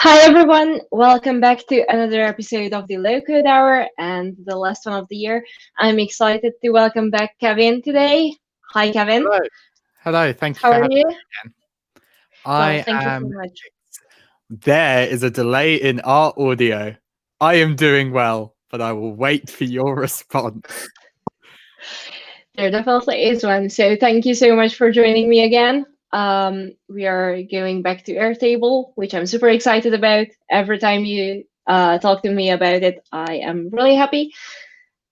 Hi everyone, welcome back to another episode of the Low Code Hour and the last one of the year. I'm excited to welcome back Kevin today. Hi Kevin. Hello. Hello. Thank you How for are having you? me again. Well, I thank you so am. much. There is a delay in our audio. I am doing well, but I will wait for your response. There definitely is one. So thank you so much for joining me again. We are going back to Airtable, which I'm super excited about. Every time you talk to me about it, I am really happy,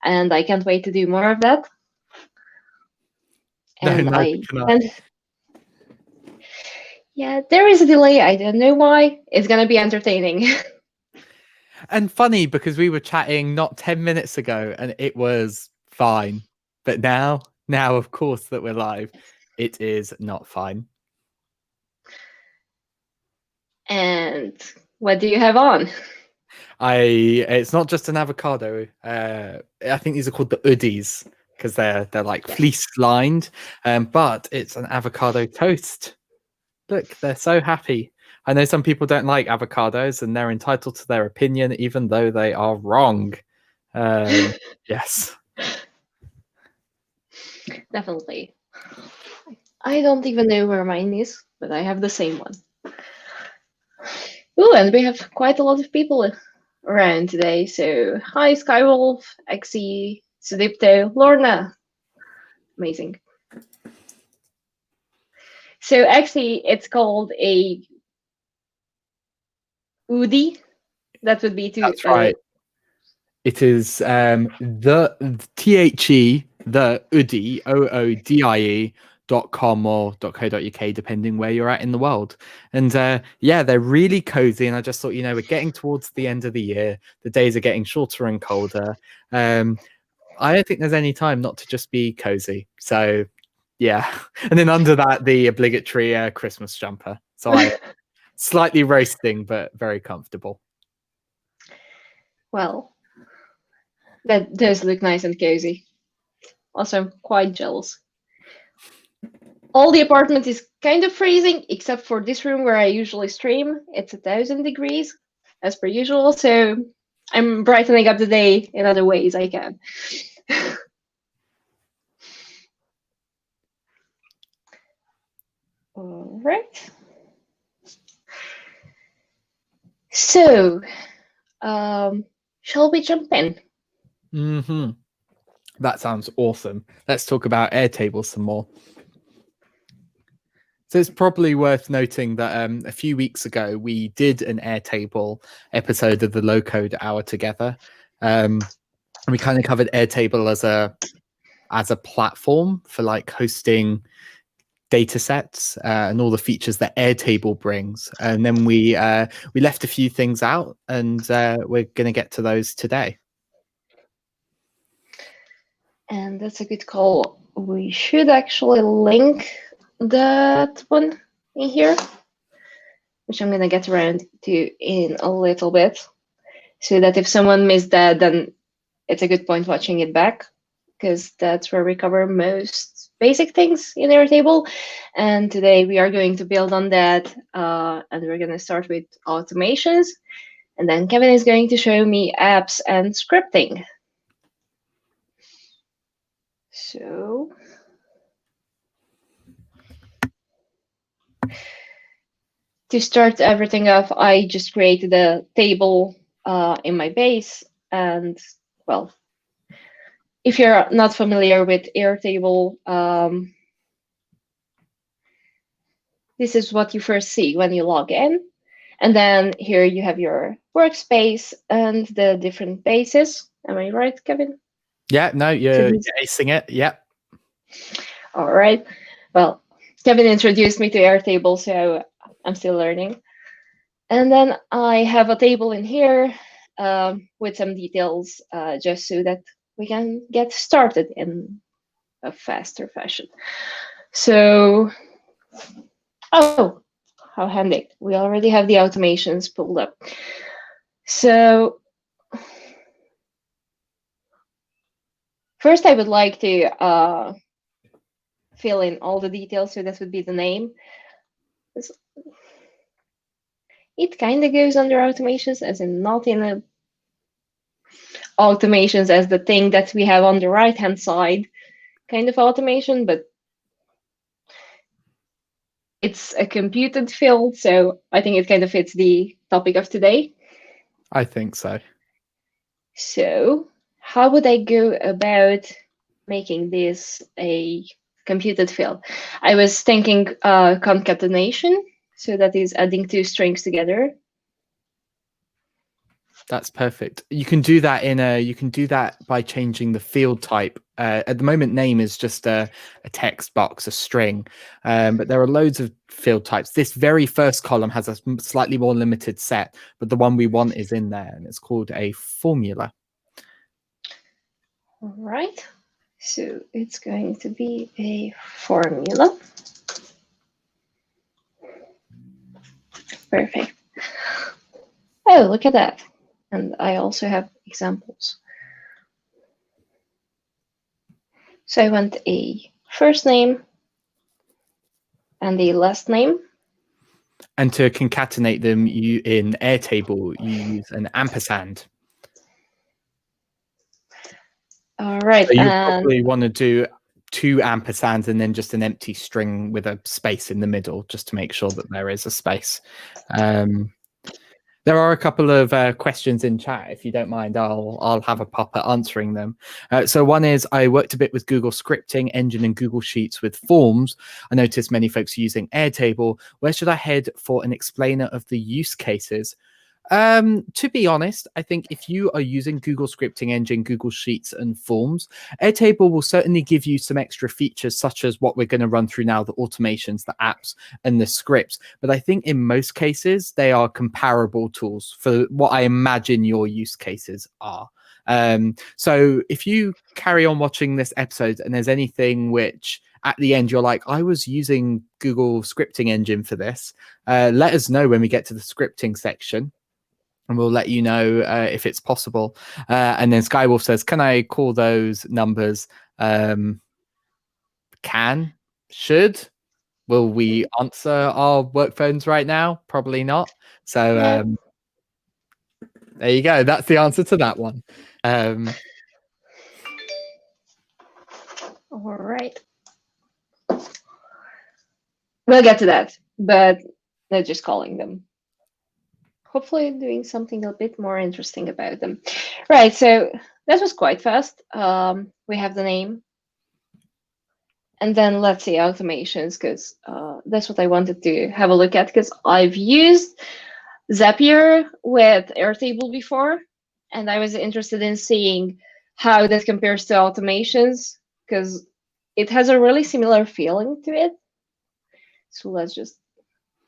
and I can't wait to do more of that. No, And neither I can I. and yeah, there is a delay. I don't know why. It's gonna be entertaining. And funny because we were chatting not 10 minutes ago and it was fine. But now, of course, that we're live, it is not fine. And what do you have on? It's not just an avocado. I think these are called the hoodies because they're like fleece lined. But it's an avocado toast. Look, they're so happy. I know some people don't like avocados and they're entitled to their opinion, even though they are wrong. Yes. Definitely. I don't even know where mine is, but I have the same one. Ooh, and we have quite a lot of people around today. So, hi, Skywolf, Xe, Sudipto, Lorna. Amazing. So, actually, it's called a Udi. That would be to. That's right. It is the THE, the Oodie, OODIE.com or .co.uk, depending where you're at in the world. And yeah, they're really cozy. And I just thought, we're getting towards the end of the year. The days are getting shorter and colder. I don't think there's any time not to just be cozy. So yeah. And then under that, the obligatory Christmas jumper. So I slightly roasting, but very comfortable. Well, that does look nice and cozy. Also, I'm quite jealous. All the apartment is kind of freezing, except for this room where I usually stream. It's 1,000 degrees, as per usual. So I'm brightening up the day in other ways I can. All right. So, shall we jump in? Mm-hmm. That sounds awesome. Let's talk about Airtable some more. So it's probably worth noting that a few weeks ago we did an Airtable episode of the Low Code Hour together. And we kind of covered Airtable as a platform for like hosting data sets and all the features that Airtable brings. And then we left a few things out, and we're going to get to those today. And that's a good call. We should actually link that one in here, which I'm going to get around to in a little bit, so that if someone missed that, then it's a good point watching it back, because that's where we cover most basic things in Airtable. And today we are going to build on that, and we're going to start with automations. And then Kevin is going to show me apps and scripting. So to start everything off, I just created a table in my base. And well, if you're not familiar with Airtable, this is what you first see when you log in. And then here you have your workspace and the different bases. Am I right, Kevin? Yeah, no, you're acing it. Yep. All right. Well, Kevin introduced me to Airtable, so I'm still learning. And then I have a table in here with some details just so that we can get started in a faster fashion. So, oh, how handy. We already have the automations pulled up. So first I would like to fill in all the details. So this would be the name. it kind of goes under automations, as in not in a automations as the thing that we have on the right-hand side kind of automation, but it's a computed field, so I think it kind of fits the topic of today. I think so. So how would I go about making this a computed field? I was thinking concatenation, so that is adding two strings together. That's perfect. You can do that you can do that by changing the field type. At the moment, name is just a text box, a string, but there are loads of field types. This very first column has a slightly more limited set, but the one we want is in there, and it's called a formula. All right, so it's going to be a formula. Perfect. Oh, look at that. And I also have examples. So I want a first name and a last name. And to concatenate them, in Airtable, you use an ampersand. All right. So you probably want to do 2 ampersands and then just an empty string with a space in the middle, just to make sure that there is a space. There are a couple of questions in chat. If you don't mind, I'll have a pop at answering them. So one is, I worked a bit with Google Scripting Engine and Google Sheets with forms. I noticed many folks using Airtable. Where should I head for an explainer of the use cases? To be honest, I think if you are using Google Scripting Engine, Google Sheets and Forms, Airtable will certainly give you some extra features, such as what we're going to run through now, the automations, the apps and the scripts. But I think in most cases, they are comparable tools for what I imagine your use cases are. So if you carry on watching this episode and there's anything which at the end you're like, I was using Google Scripting Engine for this, let us know when we get to the scripting section, and we'll let you know if it's possible. And then Skywolf says, can I call those numbers? Can, should. Will we answer our work phones right now? Probably not. So there you go. That's the answer to that one. All right. We'll get to that, but they're just calling them. Hopefully doing something a bit more interesting about them. Right, so that was quite fast. We have the name. And then let's see automations, because that's what I wanted to have a look at, because I've used Zapier with Airtable before, and I was interested in seeing how that compares to automations, because it has a really similar feeling to it. So let's just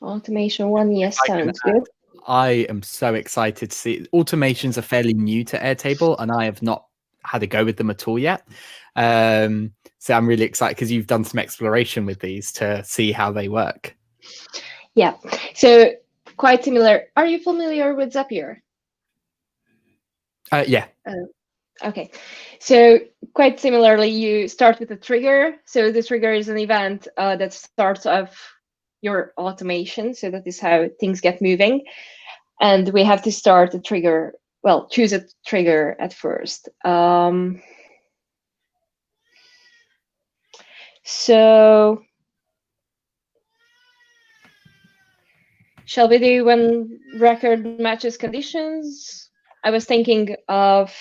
automation one. Yes, sounds good. I am so excited to see. Automations are fairly new to Airtable, and I have not had a go with them at all yet. So I'm really excited because you've done some exploration with these to see how they work. Yeah, so quite similar. Are you familiar with Zapier? Yeah. Okay, so quite similarly, you start with a trigger. So the trigger is an event that starts off your automation. So that is how things get moving. And we have to start a trigger, well, choose a trigger at first. So shall we do when record matches conditions? I was thinking of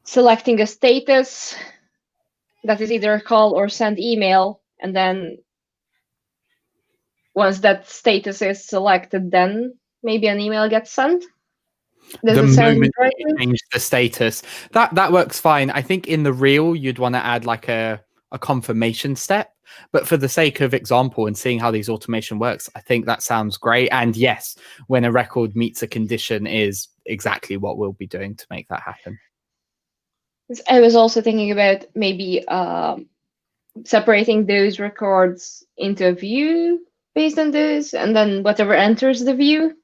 selecting a status that is either a call or send email, and then once that status is selected, then maybe an email gets sent. Does it sound right? You change the status, that works fine. I think in the real you'd want to add like a confirmation step, but for the sake of example and seeing how these automation works, I think that sounds great. And yes, when a record meets a condition is exactly what we'll be doing to make that happen. I was also thinking about maybe separating those records into a view based on those, and then whatever enters the view.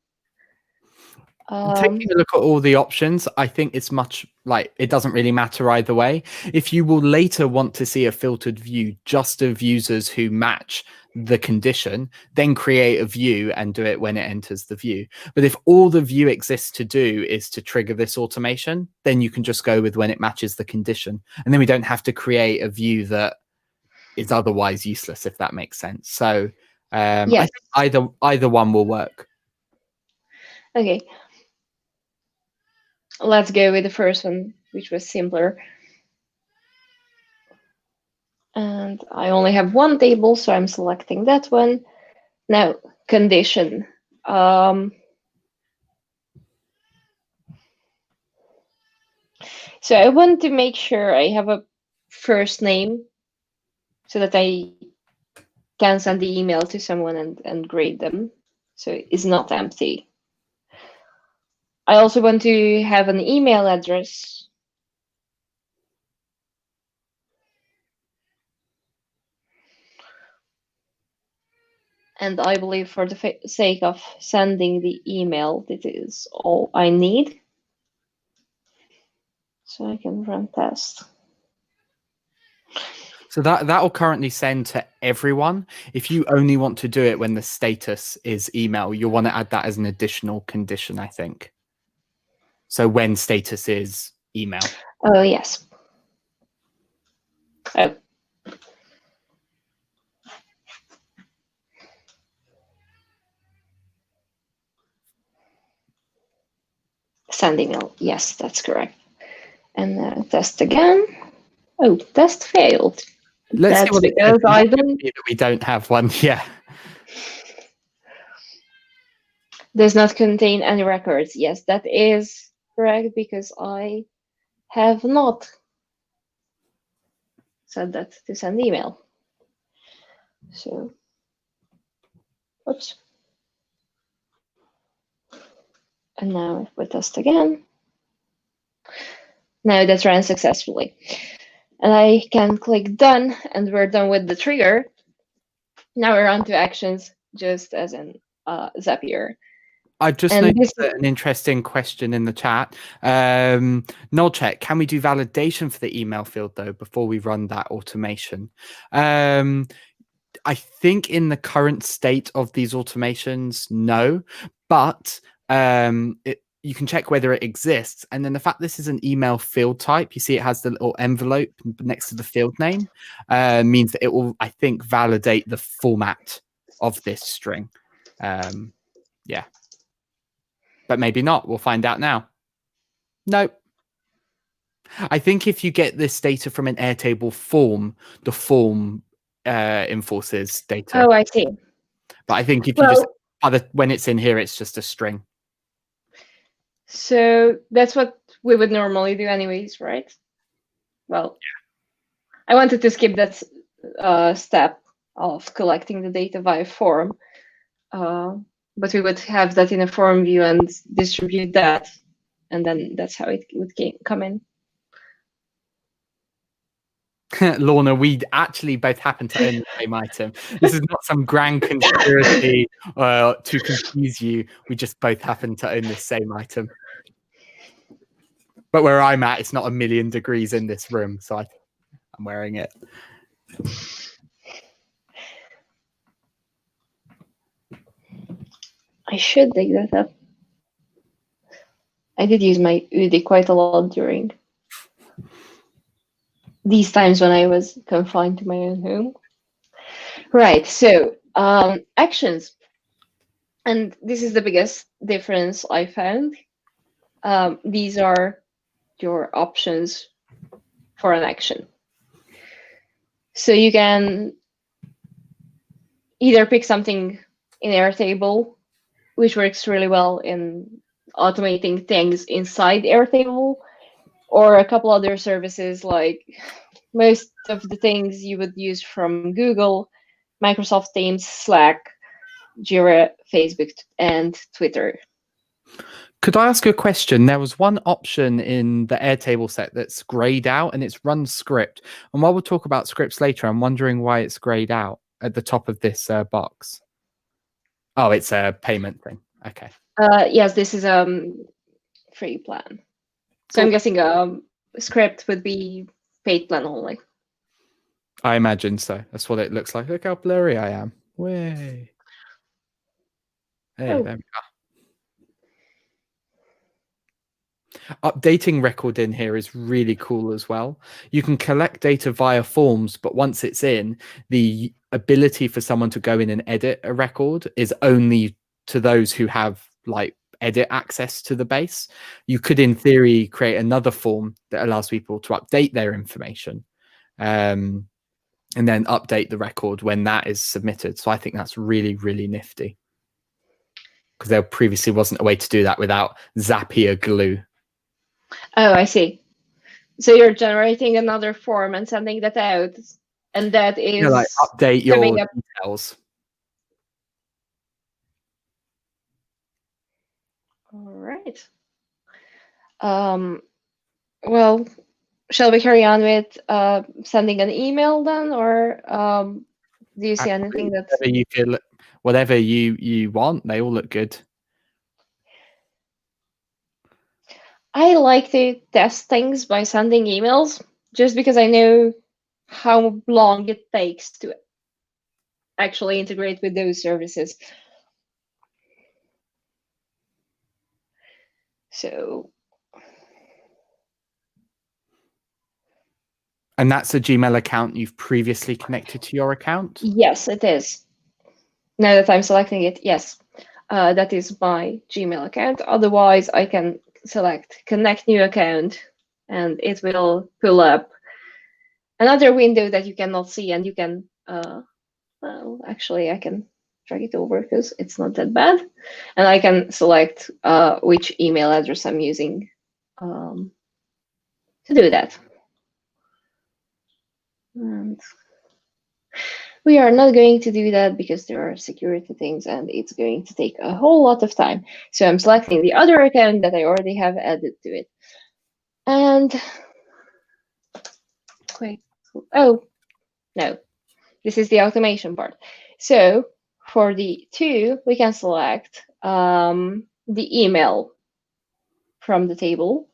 Taking a look at all the options, I think it's much like it doesn't really matter either way. If you will later want to see a filtered view just of users who match the condition, then create a view and do it when it enters the view. But if all the view exists to do is to trigger this automation, then you can just go with when it matches the condition. And then we don't have to create a view that is otherwise useless, if that makes sense. So Yes. I think either one will work. Okay. Let's go with the first one, which was simpler. And I only have one table, so I'm selecting that one. Now, condition. So I want to make sure I have a first name so that I can send the email to someone and grade them. So it's not empty. I also want to have an email address. And I believe for the sake of sending the email, this is all I need. So I can run test. So that will currently send to everyone. If you only want to do it when the status is email, you'll want to add that as an additional condition, I think. So when status is email. Oh, yes. Oh. Send email. Yes, that's correct. And test again. Oh, test failed. Let's That's see what because I don't. We don't have one. Yeah. Does not contain any records. Yes, that is correct because I have not said that to send email. So, oops. And now if we test again. Now that ran successfully. And I can click done, and we're done with the trigger. Now we're on to actions, just as in Zapier. I just noticed an interesting question in the chat. Null check, can we do validation for the email field though before we run that automation? I think in the current state of these automations, no, but you can check whether it exists. And then the fact this is an email field type, you see it has the little envelope next to the field name, means that it will, I think, validate the format of this string. Yeah. But maybe not. We'll find out now. Nope. I think if you get this data from an Airtable form, the form enforces data. Oh, I see. But I think if you just when it's in here, it's just a string. So that's what we would normally do anyways, right? Well, yeah. I wanted to skip that step of collecting the data via form, but we would have that in a form view and distribute that, and then that's how it would come in. Lorna, we actually both happen to own the same item. This is not some grand conspiracy to confuse you. We just both happen to own this same item. But where I'm at, it's not 1,000,000 degrees in this room, so I'm wearing it. I should dig that up. I did use my UDI quite a lot during these times when I was confined to my own home. Right, so actions. And this is the biggest difference I found. These are your options for an action. So you can either pick something in Airtable, which works really well in automating things inside Airtable, or a couple other services like most of the things you would use from Google, Microsoft Teams, Slack, Jira, Facebook, and Twitter. Could I ask you a question? There was one option in the Airtable set that's grayed out, and it's run script. And while we'll talk about scripts later, I'm wondering why it's grayed out at the top of this box. Oh, it's a payment thing. Okay. Yes, this is free plan. So Cool. I'm guessing script would be paid plan only. I imagine so. That's what it looks like. Look how blurry I am. Way. Hey, Oh. there we are. Updating record in here is really cool as well. You can collect data via forms, but once it's in, the ability for someone to go in and edit a record is only to those who have like edit access to the base. You could, in theory, create another form that allows people to update their information. And then update the record when that is submitted. So I think that's really, really nifty. Because there previously wasn't a way to do that without Zapier glue. Oh, I see. So you're generating another form and sending that out, and that is Like update your details. All right. Well, shall we carry on with sending an email then, or do you see anything that Whatever you want? They all look good. I like to test things by sending emails, just because I know how long it takes to actually integrate with those services. So. And that's a Gmail account you've previously connected to your account? Yes, it is. Now that I'm selecting it, yes. That is my Gmail account. Otherwise, I can select connect new account, and it will pull up another window that you cannot see, and you can, well, actually, I can drag it over because it's not that bad. And I can select which email address I'm using to do that. And we are not going to do that because there are security things and it's going to take a whole lot of time. So I'm selecting the other account that I already have added to it. And quick, oh, no, this is the automation part. So for the two, we can select the email from the table.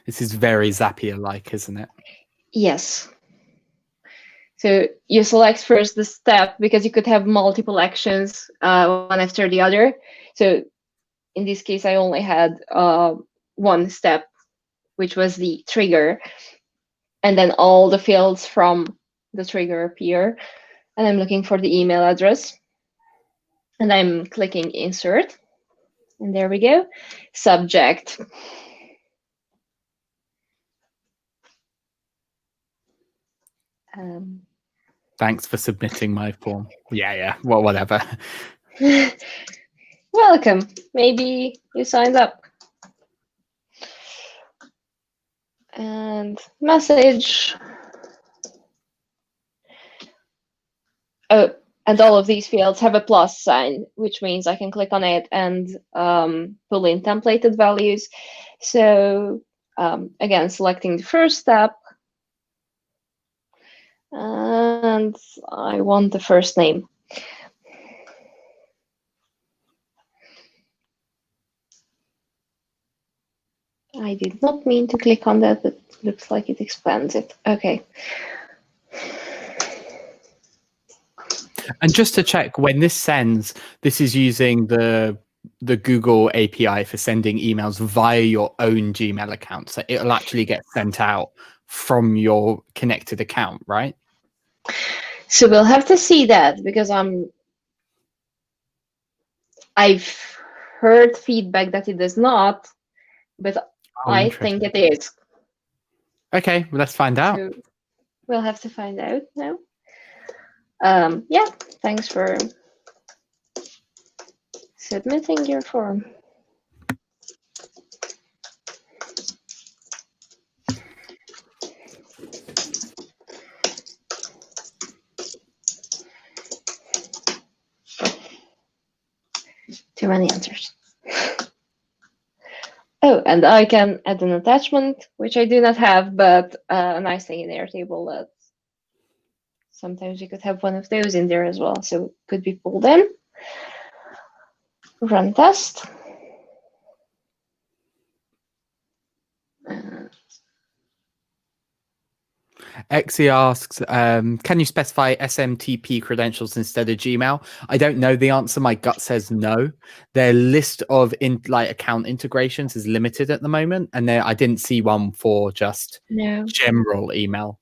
This is very Zapier-like, isn't it? Yes. So you select first the step because you could have multiple actions one after the other. So in this case, I only had one step, which was the trigger. And then all the fields from the trigger appear. And I'm looking for the email address. And I'm clicking insert. And there we go. Subject. Thanks for submitting my form. Yeah. Well, whatever. Welcome. Maybe you signed up. And message. Oh, and all of these fields have a plus sign, which means I can click on it and pull in templated values. So again, selecting the first step. And I want the first name. I did not mean to click on that, but it looks like it expands it. Okay. And just to check, when this sends, this is using the Google API for sending emails via your own Gmail account. So it'll actually get sent out from your connected account, right? So we'll have to see that because I've heard feedback that it does not, but I think it is. Okay, well, let's find out. So we'll have to find out now. Yeah, thanks for submitting your form. Too many answers. Oh, and I can add an attachment, which I do not have, but a nice thing in Airtable that sometimes you could have one of those in there as well. So it could be pulled in. Run test. Exie asks, can you specify SMTP credentials instead of Gmail? I don't know the answer. My gut says no. Their list of account integrations is limited at the moment, and I didn't see one for just general email.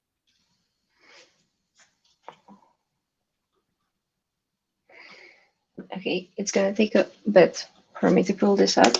Okay, it's going to take a bit for me to pull this up.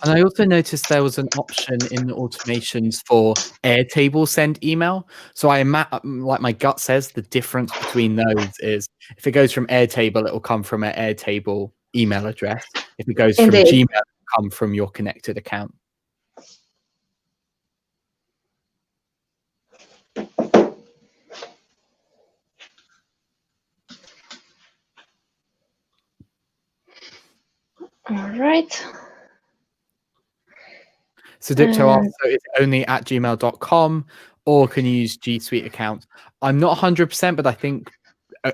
And I also noticed there was an option in the automations for Airtable send email. So like my gut says, the difference between those is if it goes from Airtable, it will come from an Airtable email address. If it goes from Gmail, it will come from your connected account. All right. So Dipto asks, so it's only at gmail.com or can you use G Suite account? I'm not 100%, but I think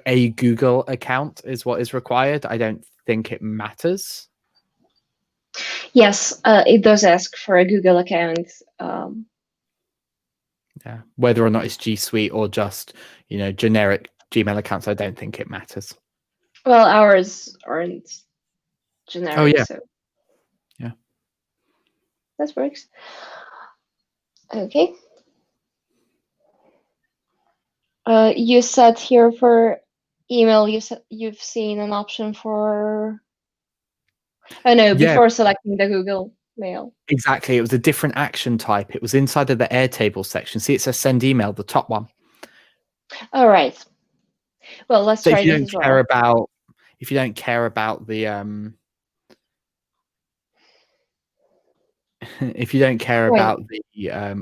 a Google account is what is required. I don't think it matters. Yes, it does ask for a Google account. Yeah, whether or not it's G Suite or just, generic Gmail accounts, I don't think it matters. Well, ours aren't generic. Oh, yeah. So yeah. That works. Okay. You said here for email, you've seen an option for. Oh no! Before selecting the Google Mail. Exactly. It was a different action type. It was inside of the Airtable section. See, it says send email, the top one. All right. Well, let's try this as well. If you don't care about the if you don't care about the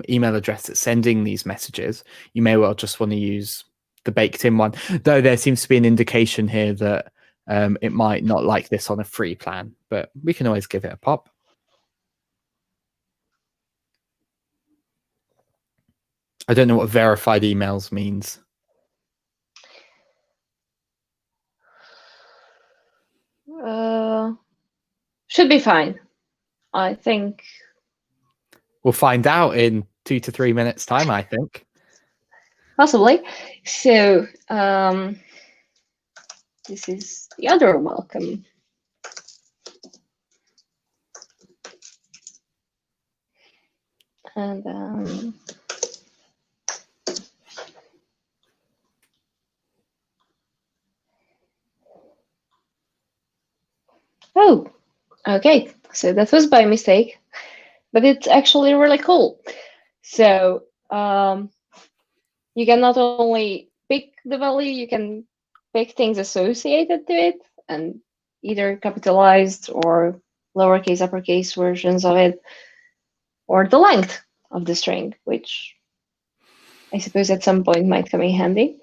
email address that's sending these messages, you may well just want to use the baked-in one. Though there seems to be an indication here that it might not like this on a free plan, but we can always give it a pop. I don't know what verified emails means. Should be fine, I think. We'll find out in 2 to 3 minutes time, I think. Possibly. So this is the other welcome. And oh, okay. So that was by mistake, but it's actually really cool. So you can not only pick the value, you can pick things associated to it, and either capitalized or lowercase, uppercase versions of it, or the length of the string, which I suppose at some point might come in handy.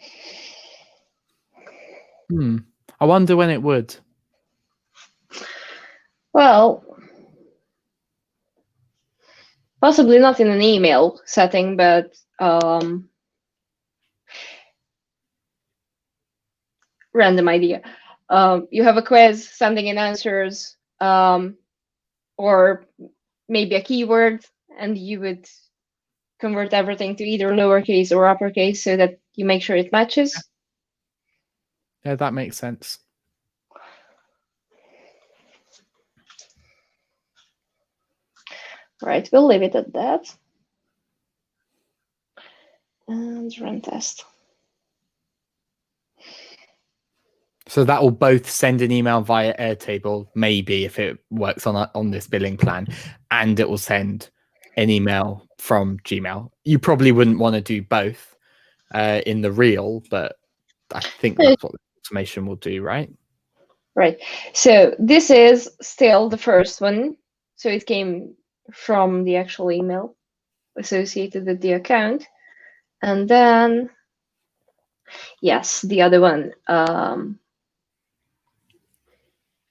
I wonder when it would. Well, possibly not in an email setting, but random idea. You have a quiz, sending in answers, or maybe a keyword, and you would convert everything to either lowercase or uppercase so that you make sure it matches. Yeah, that makes sense. Right, we'll leave it at that. And run test. So that will both send an email via Airtable, maybe if it works on this billing plan, and it will send an email from Gmail. You probably wouldn't want to do both in the real, but I think that's what the automation will do, right? Right. So this is still the first one. So it came from the actual email associated with the account. And then, yes, the other one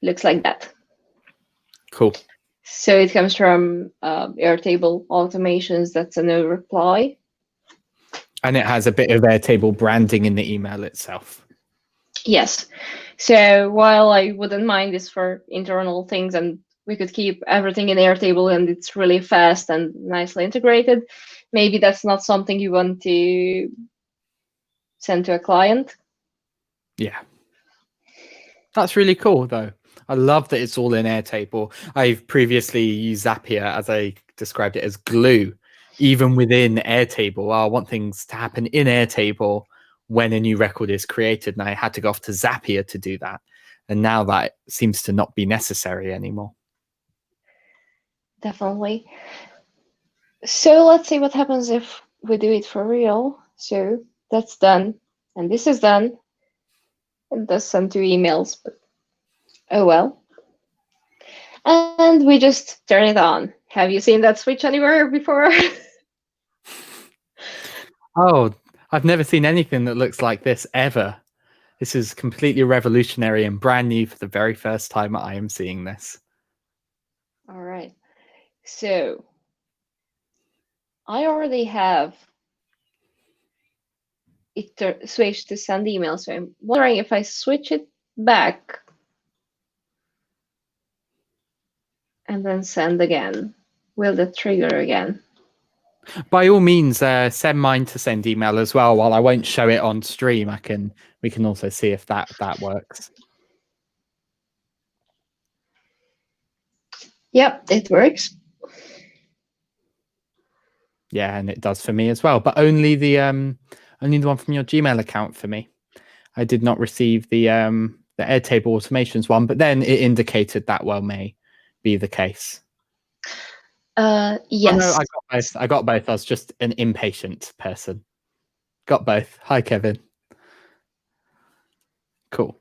looks like that. Cool. So it comes from Airtable automations. That's a no reply. And it has a bit of Airtable branding in the email itself. Yes. So while I wouldn't mind this for internal things, and we could keep everything in Airtable and it's really fast and nicely integrated, maybe that's not something you want to send to a client. Yeah. That's really cool, though. I love that it's all in Airtable. I've previously used Zapier, as I described it, as glue, even within Airtable. I want things to happen in Airtable when a new record is created, and I had to go off to Zapier to do that. And now that seems to not be necessary anymore. Definitely. So let's see what happens if we do it for real. So that's done, and this is done. It does send 2 emails, but oh well. And we just turn it on. Have you seen that switch anywhere before? Oh, I've never seen anything that looks like this ever. This is completely revolutionary and brand new for the very first time I am seeing this. All right. So I already have it switched to send email. So I'm wondering if I switch it back and then send again, will that trigger again? By all means, send mine to send email as well. While I won't show it on stream, we can also see if that works. Yep, it works. Yeah, and it does for me as well, but only the one from your Gmail account for me. I did not receive the Airtable automations one, but then it indicated that may be the case. Yes. Oh, no, I got both. I got both. I was just an impatient person. Got both. Hi, Kevin. Cool.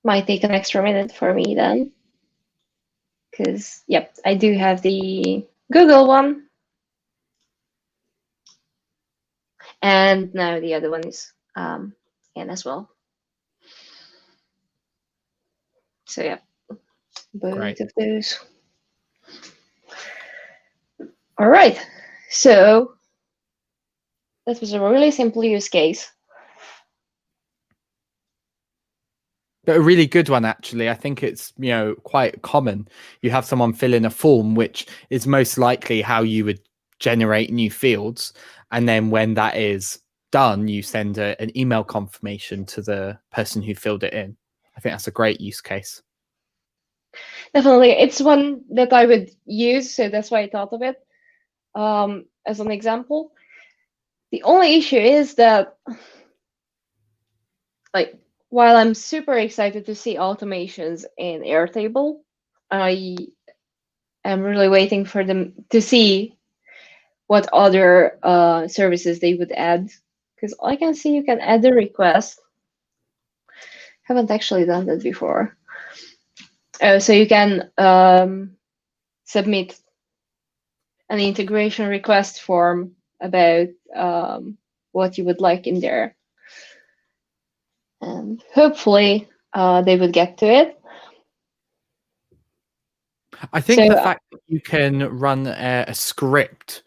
Might take an extra minute for me then. Because, yep, I do have the Google one. And now the other one is in as well. So, yeah, both Great. of those. All right. So that was a really simple use case. But a really good one, actually. I think it's quite common. You have someone fill in a form, which is most likely how you would generate new fields, and then when that is done, you send an email confirmation to the person who filled it in. I think that's a great use case. Definitely, it's one that I would use, so that's why I thought of it as an example. The only issue is that, like, while I'm super excited to see automations in Airtable, I am really waiting for them to see what other services they would add. Because I can see you can add a request. Haven't actually done that before. So you can submit an integration request form about what you would like in there. And hopefully they would get to it. I think the fact that you can run a script,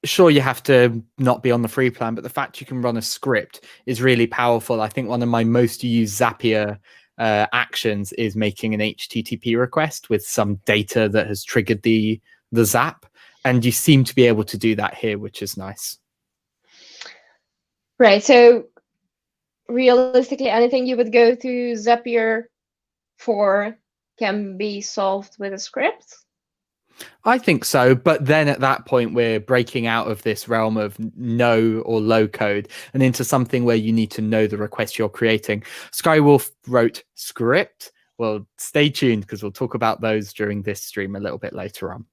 sure, you have to not be on the free plan, but the fact you can run a script is really powerful. I think one of my most used Zapier actions is making an HTTP request with some data that has triggered the Zap. And you seem to be able to do that here, which is nice. Right. So realistically, anything you would go to Zapier for can be solved with a script? I think so. But then at that point, we're breaking out of this realm of no or low code and into something where you need to know the request you're creating. Skywolf wrote script. Well, stay tuned because we'll talk about those during this stream a little bit later on.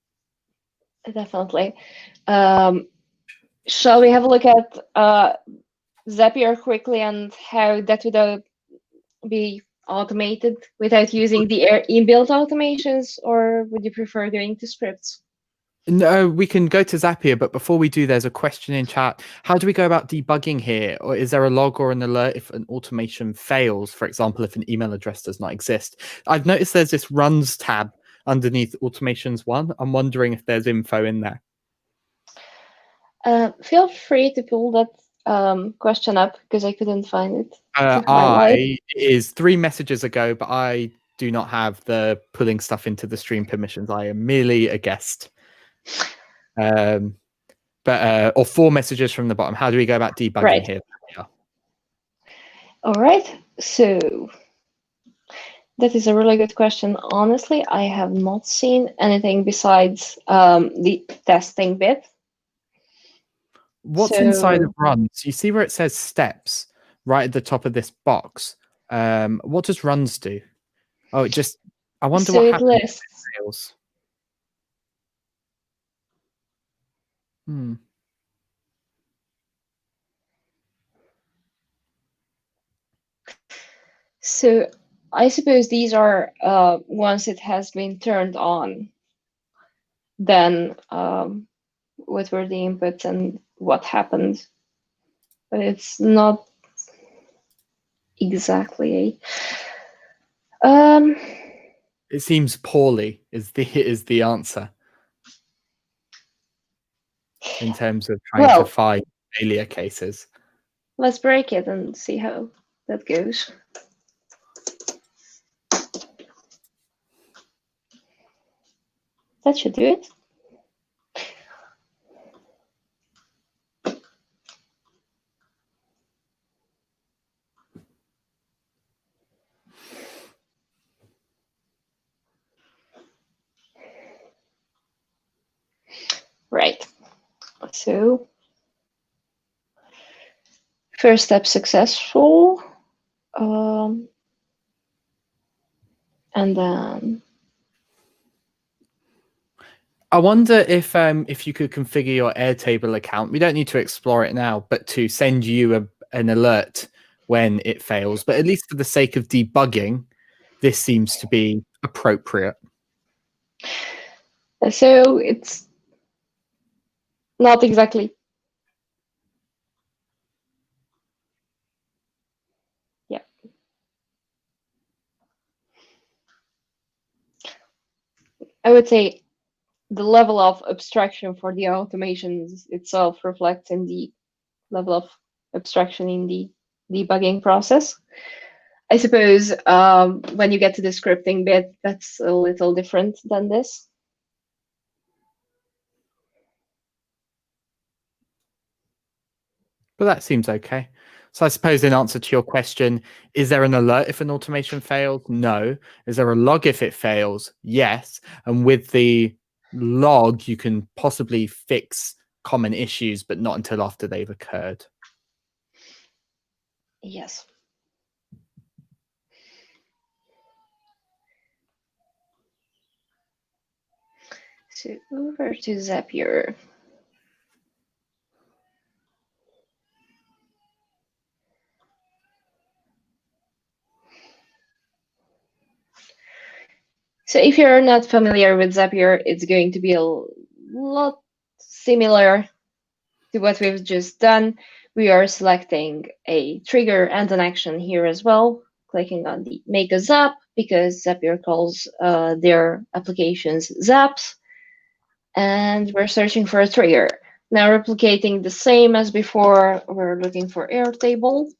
Definitely. Shall we have a look at Zapier quickly and how that would be automated without using the inbuilt automations, or would you prefer doing the scripts? No, we can go to Zapier, but before we do, there's a question in chat. How do we go about debugging here? Or is there a log or an alert if an automation fails? For example, if an email address does not exist. I've noticed there's this runs tab underneath automations one. I'm wondering if there's info in there. Feel free to pull that question up because I couldn't find it. It is 3 messages ago, but I do not have the pulling stuff into the stream permissions. I am merely a guest. Or 4 messages from the bottom. How do we go about debugging here? Yeah. All right. So that is a really good question. Honestly, I have not seen anything besides the testing bit. What's inside of runs? You see where it says steps right at the top of this box. What does runs do? Oh, it just, I wonder what happens if it fails. So I suppose these are once it has been turned on, then what were the inputs and what happened. But it's not exactly. It seems poorly is the answer in terms of trying to find failure cases. Let's break it and see how that goes. That should do it. Right. So first step successful. And then I wonder if you could configure your Airtable account. We don't need to explore it now, but to send you an alert when it fails. But at least for the sake of debugging, this seems to be appropriate. So it's not exactly. Yeah. I would say the level of abstraction for the automations itself reflects in the level of abstraction in the debugging process. I suppose when you get to the scripting bit, that's a little different than this. But that seems okay. So I suppose in answer to your question, is there an alert if an automation fails? No. Is there a log if it fails? Yes. And with the log, you can possibly fix common issues, but not until after they've occurred. Yes. So over to Zapier. So if you're not familiar with Zapier, it's going to be a lot similar to what we've just done. We are selecting a trigger and an action here as well, clicking on the make a zap because Zapier calls their applications zaps. And we're searching for a trigger. Now replicating the same as before, we're looking for Airtable.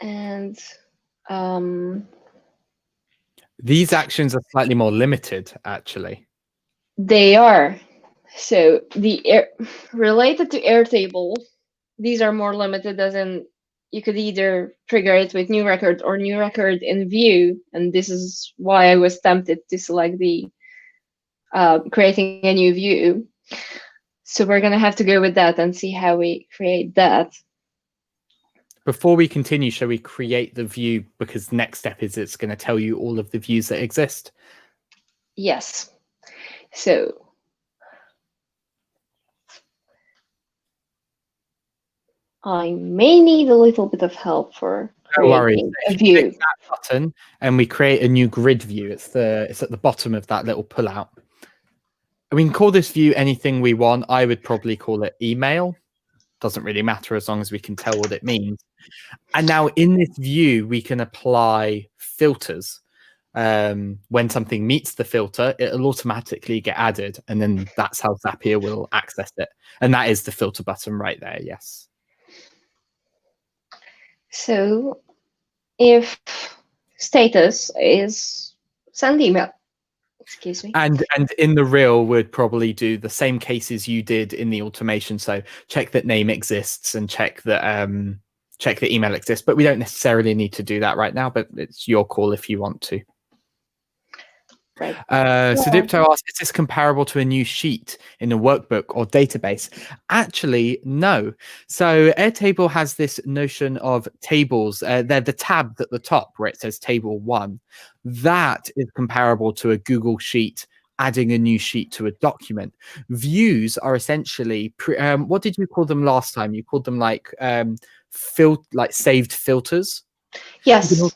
And these actions are slightly more limited, actually. They are. So related to Airtable, these are more limited, as in you could either trigger it with new record or new record in view, and this is why I was tempted to select the creating a new view. So we're going to have to go with that and see how we create that. Before we continue, shall we create the view? Because the next step is it's going to tell you all of the views that exist. Yes. So I may need a little bit of help for creating a view. That button and we create a new grid view. It's at the bottom of that little pullout. We can call this view anything we want. I would probably call it email. Doesn't really matter as long as we can tell what it means. And now in this view, we can apply filters. When something meets the filter, it'll automatically get added. And then that's how Zapier will access it. And that is the filter button right there. Yes. So if status is send email, excuse me. And in the real, would probably do the same cases you did in the automation. So check that name exists and check that email exists. But we don't necessarily need to do that right now. But it's your call if you want to. Right. So Dipto asks, is this comparable to a new sheet in a workbook or database? Actually, no. So Airtable has this notion of tables. They're the tabs at the top where it says table 1. That is comparable to a Google Sheet adding a new sheet to a document. Views are essentially, what did you call them last time? You called them like saved filters. Yes.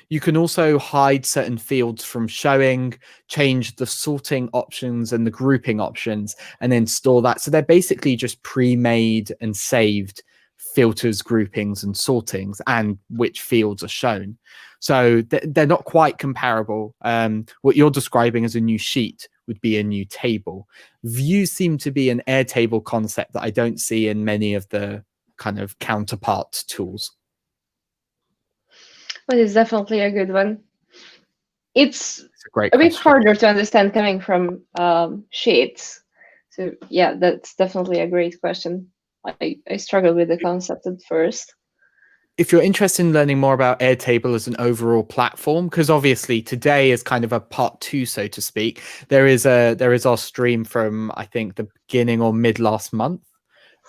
You can also hide certain fields from showing, change the sorting options and the grouping options, and then store that. So they're basically just pre-made and saved filters, groupings, and sortings, and which fields are shown. So they're not quite comparable. What you're describing as a new sheet would be a new table. Views seem to be an Airtable concept that I don't see in many of the kind of counterpart tools. But it's definitely a good one. It's a bit harder to understand coming from sheets. So yeah, that's definitely a great question. I struggled with the concept at first. If you're interested in learning more about Airtable as an overall platform, because obviously today is kind of a part 2, so to speak, there is our stream from, I think, the beginning or mid last month.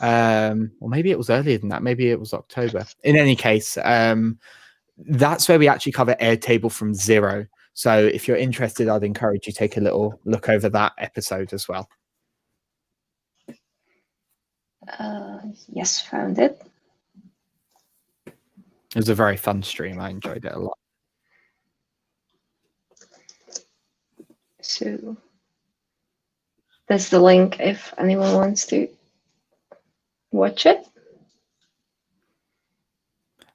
Or maybe it was earlier than that. Maybe it was October. In any case, that's where we actually cover Airtable from zero. So if you're interested, I'd encourage you to take a little look over that episode as well. Yes, found it. It was a very fun stream. I enjoyed it a lot. So that's the link if anyone wants to watch it.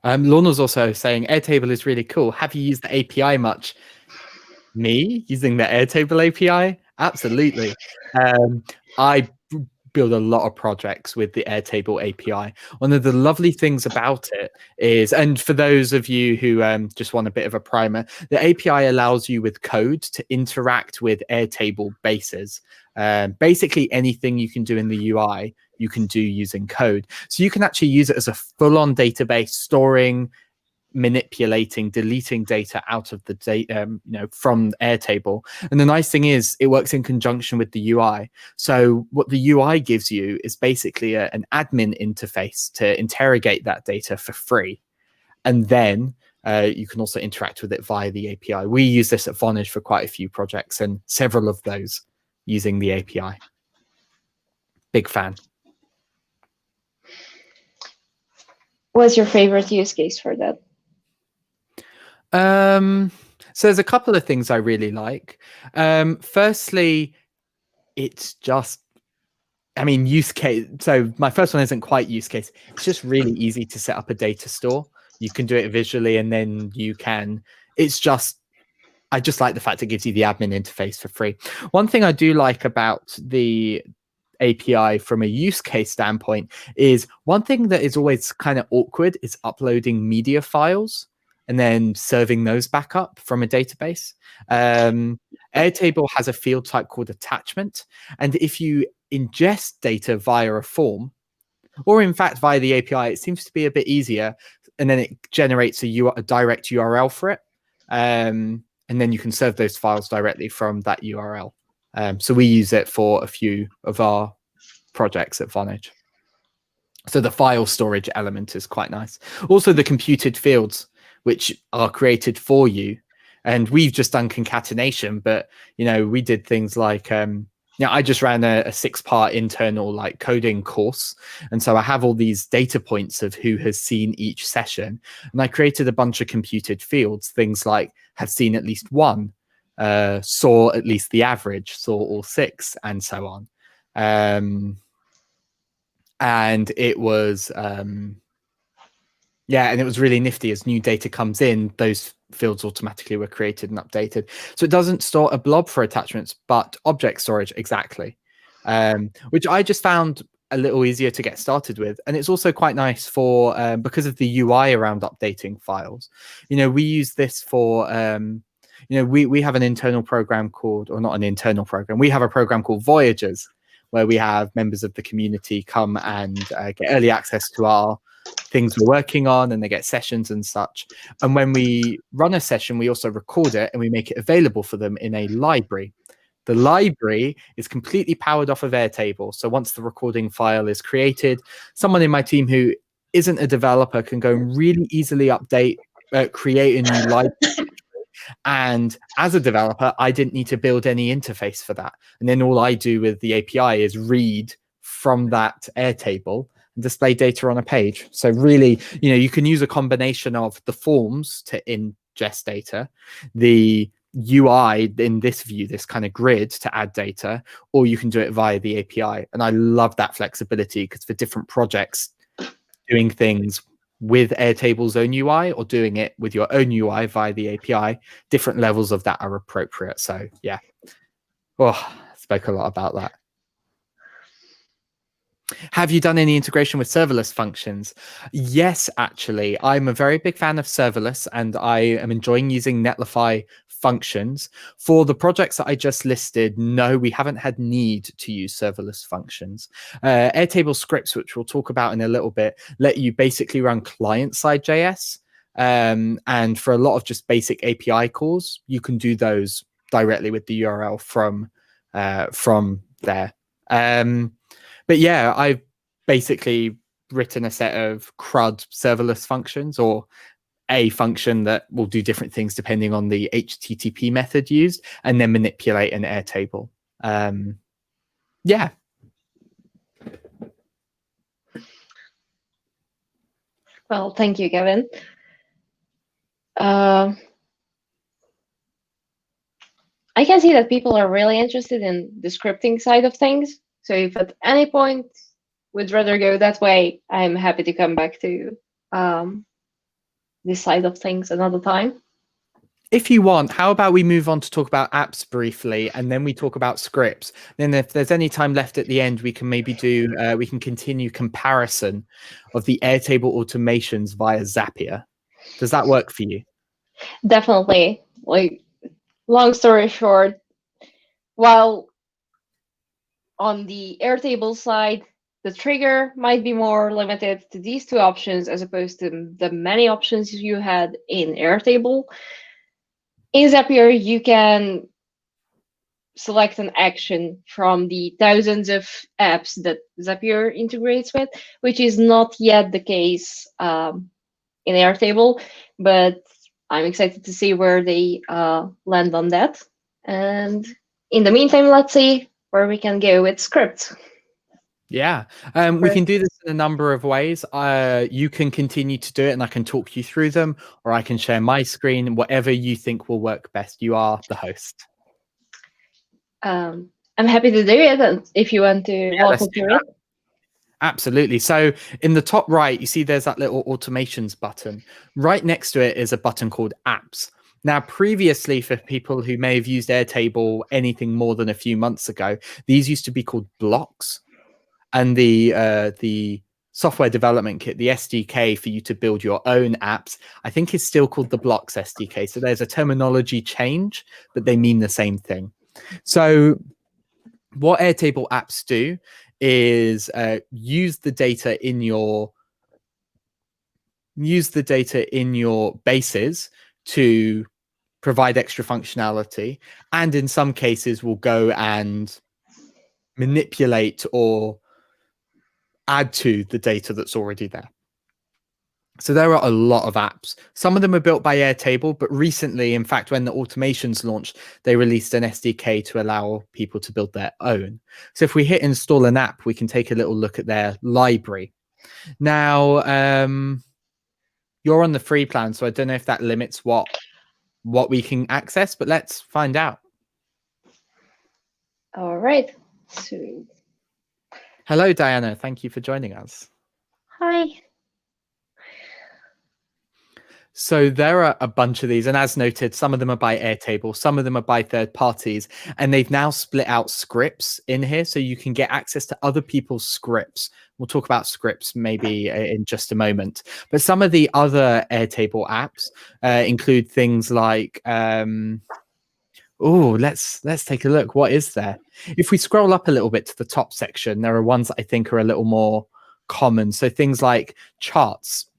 Lorna's also saying Airtable is really cool. Have you used the API much? Me using the Airtable API? Absolutely. I build a lot of projects with the Airtable API. One of the lovely things about it is, and for those of you who just want a bit of a primer, the API allows you with code to interact with Airtable bases. Basically anything you can do in the UI, you can do using code. So you can actually use it as a full-on database, storing, manipulating, deleting data out of the data, from Airtable. And the nice thing is it works in conjunction with the UI. So what the UI gives you is basically an admin interface to interrogate that data for free. And then you can also interact with it via the API. We use this at Vonage for quite a few projects and several of those using the API. Big fan. What's your favorite use case for that? So there's a couple of things I really like. Firstly, it's just, use case. So my first one isn't quite use case. It's just really easy to set up a data store. You can do it visually, and then you can, I just like the fact it gives you the admin interface for free. One thing I do like about the API from a use case standpoint is one thing that is always kind of awkward is uploading media files and then serving those back up from a database. Airtable has a field type called attachment. And if you ingest data via a form, or in fact via the API, it seems to be a bit easier. And then it generates a direct URL for it. And then you can serve those files directly from that URL. So we use it for a few of our projects at Vonage. So the file storage element is quite nice. Also the computed fields, which are created for you. And we've just done concatenation, but we did things like I just ran a 6-part internal like coding course. And so I have all these data points of who has seen each session. And I created a bunch of computed fields, things like have seen at least one, saw at least the average, saw all 6, and so on. And it was, and it was really nifty. As new data comes in, those fields automatically were created and updated. So it doesn't store a blob for attachments, but object storage exactly, which I just found a little easier to get started with. And it's also quite nice for, because of the UI around updating files. We use this for, we have an internal program called, or not an internal program, we have a program called Voyagers, where we have members of the community come and get early access to our things we're working on, and they get sessions and such. And when we run a session, we also record it and we make it available for them in a library. The library is completely powered off of Airtable. So once the recording file is created, someone in my team who isn't a developer can go and really easily create a new library. And as a developer, I didn't need to build any interface for that. And then all I do with the API is read from that Airtable and display data on a page. So really, you can use a combination of the forms to ingest data, the UI in this view, this kind of grid to add data, or you can do it via the API. And I love that flexibility, because for different projects, doing things with Airtable's own UI or doing it with your own UI via the API, different levels of that are appropriate. So yeah, I spoke a lot about that. Have you done any integration with serverless functions? Yes, actually. I'm a very big fan of serverless, and I am enjoying using Netlify functions. For the projects that I just listed, no, we haven't had need to use serverless functions. Airtable Scripts, which we'll talk about in a little bit, let you basically run client-side JS. And for a lot of just basic API calls, you can do those directly with the URL from there. But yeah, I've basically written a set of CRUD serverless functions, or a function that will do different things depending on the HTTP method used, and then manipulate an Airtable. Yeah. Well, thank you, Kevin. I can see that people are really interested in the scripting side of things. So if at any point would rather go that way, I'm happy to come back to this side of things another time. If you want, how about we move on to talk about apps briefly, and then we talk about scripts. Then if there's any time left at the end, we can maybe do, we can continue comparison of the Airtable automations via Zapier. Does that work for you? Definitely. Like, long story short, while on the Airtable side, the trigger might be more limited to these 2 options as opposed to the many options you had in Airtable. In Zapier, you can select an action from the thousands of apps that Zapier integrates with, which is not yet the case in Airtable, but I'm excited to see where they land on that. And in the meantime, let's see where we can go with scripts. Yeah, we can do this in a number of ways. You can continue to do it and I can talk you through them, or I can share my screen, whatever you think will work best. You are the host. I'm happy to do it, and if you want to walk me through it. Absolutely. So in the top right, you see there's that little automations button. Right next to it is a button called Apps. Now, previously, for people who may have used Airtable anything more than a few months ago, these used to be called blocks. And the software development kit, the SDK for you to build your own apps, I think is still called the Blocks SDK. So there's a terminology change, but they mean the same thing. So what Airtable apps do is use the data in your bases to provide extra functionality, and in some cases will go and manipulate or add to the data that's already there. So there are a lot of apps. Some of them are built by Airtable, but recently, in fact, when the automations launched, they released an SDK to allow people to build their own. So if we hit install an app, we can take a little look at their library. Now, you're on the free plan, so I don't know if that limits what we can access, but let's find out. All right. So, hello, Diana. Thank you for joining us. hi. So there are a bunch of these, and as noted, some of them are by Airtable, some of them are by third parties, and they've now split out scripts in here, so you can get access to other people's scripts. We'll talk about scripts maybe in just a moment. But some of the other Airtable apps include things like, let's take a look. What is there? If we scroll up a little bit to the top section, there are ones that I think are a little more common. So things like charts.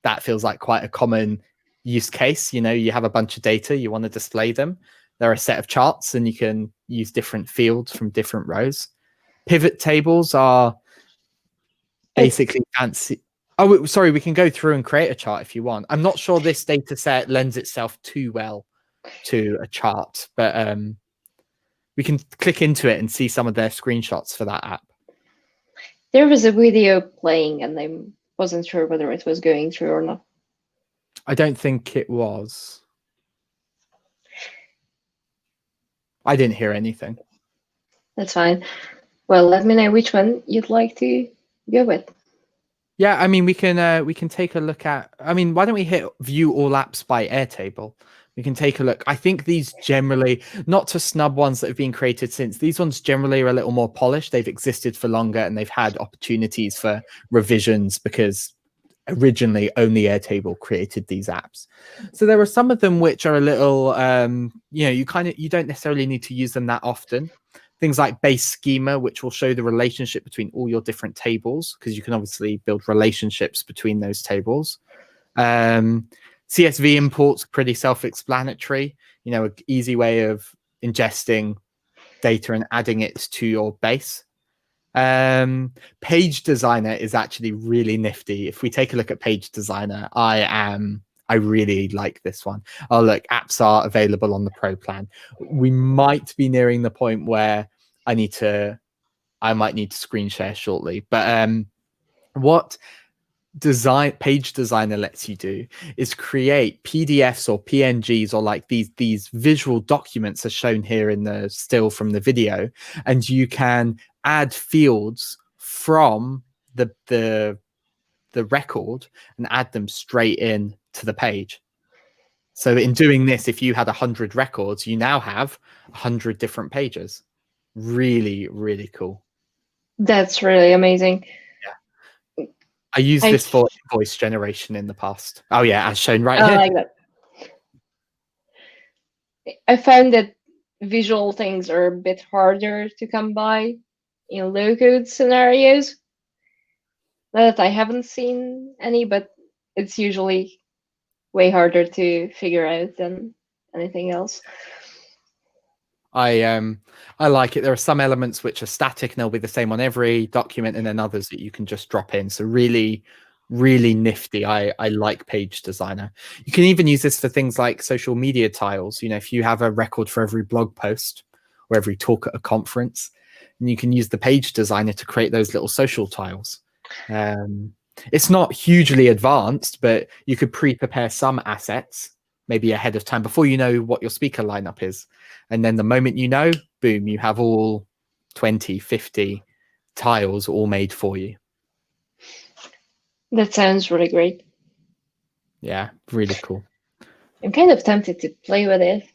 That feels like quite a common use case. You know, you have a bunch of data, you want to display them. There are a set of charts and you can use different fields from different rows. Pivot tables are basically fancy. Oh, sorry, we can go through and create a chart if you want. I'm not sure this data set lends itself too well to a chart, but we can click into it and see some of their screenshots for that app. There was a video playing and I wasn't sure whether it was going through or not. I don't think it was. I didn't hear anything. That's fine. Well, let me know which one you'd like to go with. Yeah, I mean, we can take a look at. I mean, why don't we hit view all apps by Airtable? We can take a look. I think these generally, not to snub ones that have been created since, these ones generally are a little more polished. They've existed for longer and they've had opportunities for revisions because originally only Airtable created these apps. So there are some of them which are a little, you don't necessarily need to use them that often. Things like base schema, which will show the relationship between all your different tables, because you can obviously build relationships between those tables. CSV imports, pretty self-explanatory, you know, an easy way of ingesting data and adding it to your base. Page Designer is actually really nifty. If we take a look at Page Designer, I really like this one. Oh, look, apps are available on the Pro plan. We might be nearing the point where I might need to screen share shortly. But what Page Designer lets you do is create PDFs or PNGs or like these visual documents as shown here in the still from the video, and you can add fields from the record and add them straight in to the page. So in doing this, if you had 100 records, you now have 100 different pages. Really, really cool. That's really amazing. Yeah. I used this for invoice generation in the past. Oh yeah, as shown right here. I like that. I found that visual things are a bit harder to come by in low-code scenarios. Not that I haven't seen any, but it's usually way harder to figure out than anything else. I like it. There are some elements which are static and they'll be the same on every document, and then others that you can just drop in. So really, really nifty. I like Page Designer. You can even use this for things like social media tiles. You know, if you have a record for every blog post or every talk at a conference, and you can use the Page Designer to create those little social tiles. It's not hugely advanced, but you could pre-prepare some assets maybe ahead of time before you know what your speaker lineup is. And then the moment you know, boom, you have all 20, 50 tiles all made for you. That sounds really great. Yeah, really cool. I'm kind of tempted to play with it,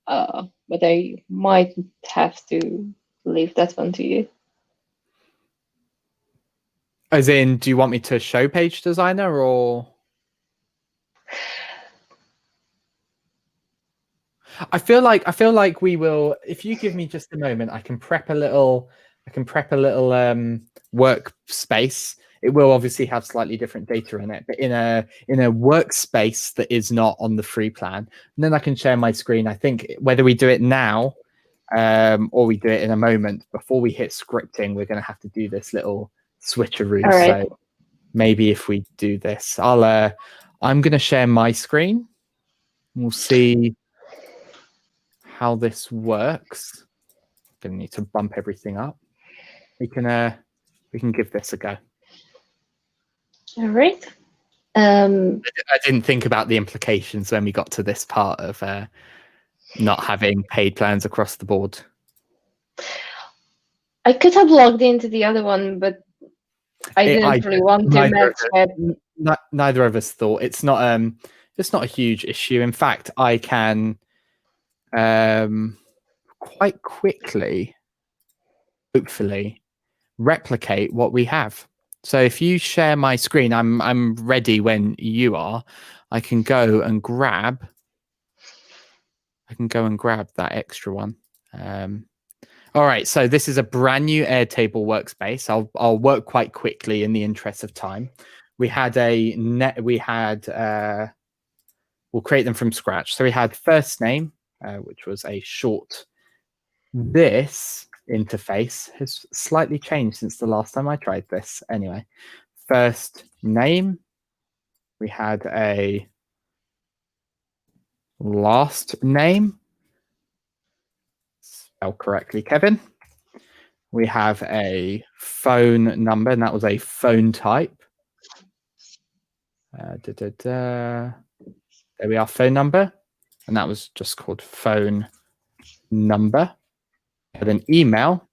but I might have to leave that one to you. As in, do you want me to show Page Designer or? I feel like we will. If you give me just a moment, I can prep a little workspace. It will obviously have slightly different data in it, but in a workspace that is not on the free plan. And then I can share my screen. I think whether we do it now or we do it in a moment, before we hit scripting, we're going to have to do this little switcheroo. All right. So maybe if we do this, I'm going to share my screen. We'll see how this works. Going to need to bump everything up. We can give this a go. All right. I didn't think about the implications when we got to this part of not having paid plans across the board. I could have logged into the other one, but I didn't really want to mess with. Neither of us thought it's not a huge issue. In fact, I can quite quickly, hopefully, replicate what we have. So if you share my screen, I'm ready when you are. I can go and grab that extra one. All right, so this is a brand new Airtable workspace. I'll work quite quickly in the interest of time. We had we'll create them from scratch. So we had first name, which was a short. This interface has slightly changed since the last time I tried this. Anyway, first name, we had a last name, spell correctly, Kevin. We have a phone number, and that was a phone type. There we are, phone number, and that was just called phone number. We had an email,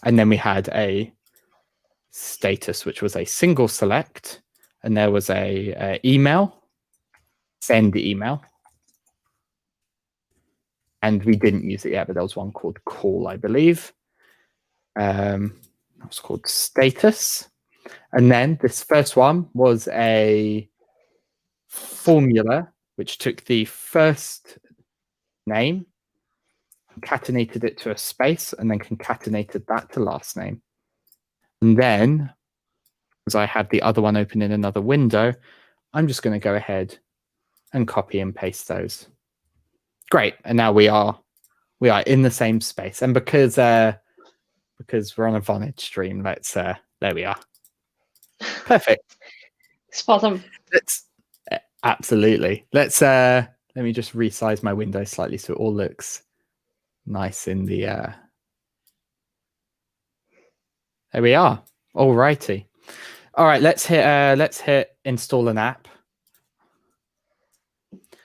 and then we had a status, which was a single select, and there was a email, send email, and we didn't use it yet, but there was one called call, I believe. That was called status. And then this first one was a formula, which took the first name, concatenated it to a space, and then concatenated that to last name. And then, as I have the other one open in another window, I'm just going to go ahead and copy and paste those. Great. And now we are in the same space. And because we're on a Vonage stream, there we are. Perfect. Spot on. Absolutely. Let me just resize my window slightly so it all looks nice in the there we are. All righty. All right, let's hit install an app.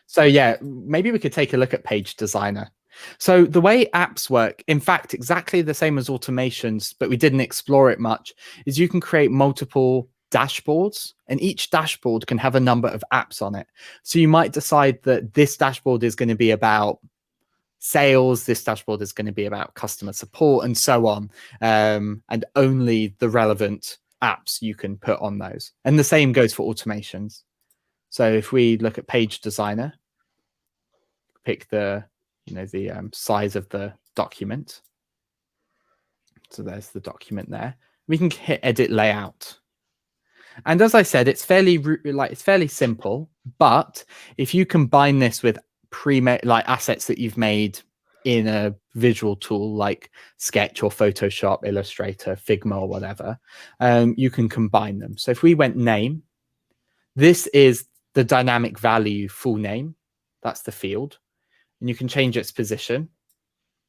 So yeah, maybe we could take a look at Page Designer. So the way apps work, in fact, exactly the same as automations, but we didn't explore it much, is you can create multiple dashboards, and each dashboard can have a number of apps on it. So you might decide that this dashboard is going to be about sales, this dashboard is going to be about customer support, and so on. And only the relevant apps you can put on those. And the same goes for automations. So if we look at Page Designer, pick the size of the document. So there's the document there. We can hit edit layout. And as I said, it's fairly simple, but if you combine this with pre-made assets that you've made in a visual tool like Sketch or Photoshop, Illustrator, Figma, or whatever, you can combine them. So if we went name, this is the dynamic value full name. That's the field. And you can change its position.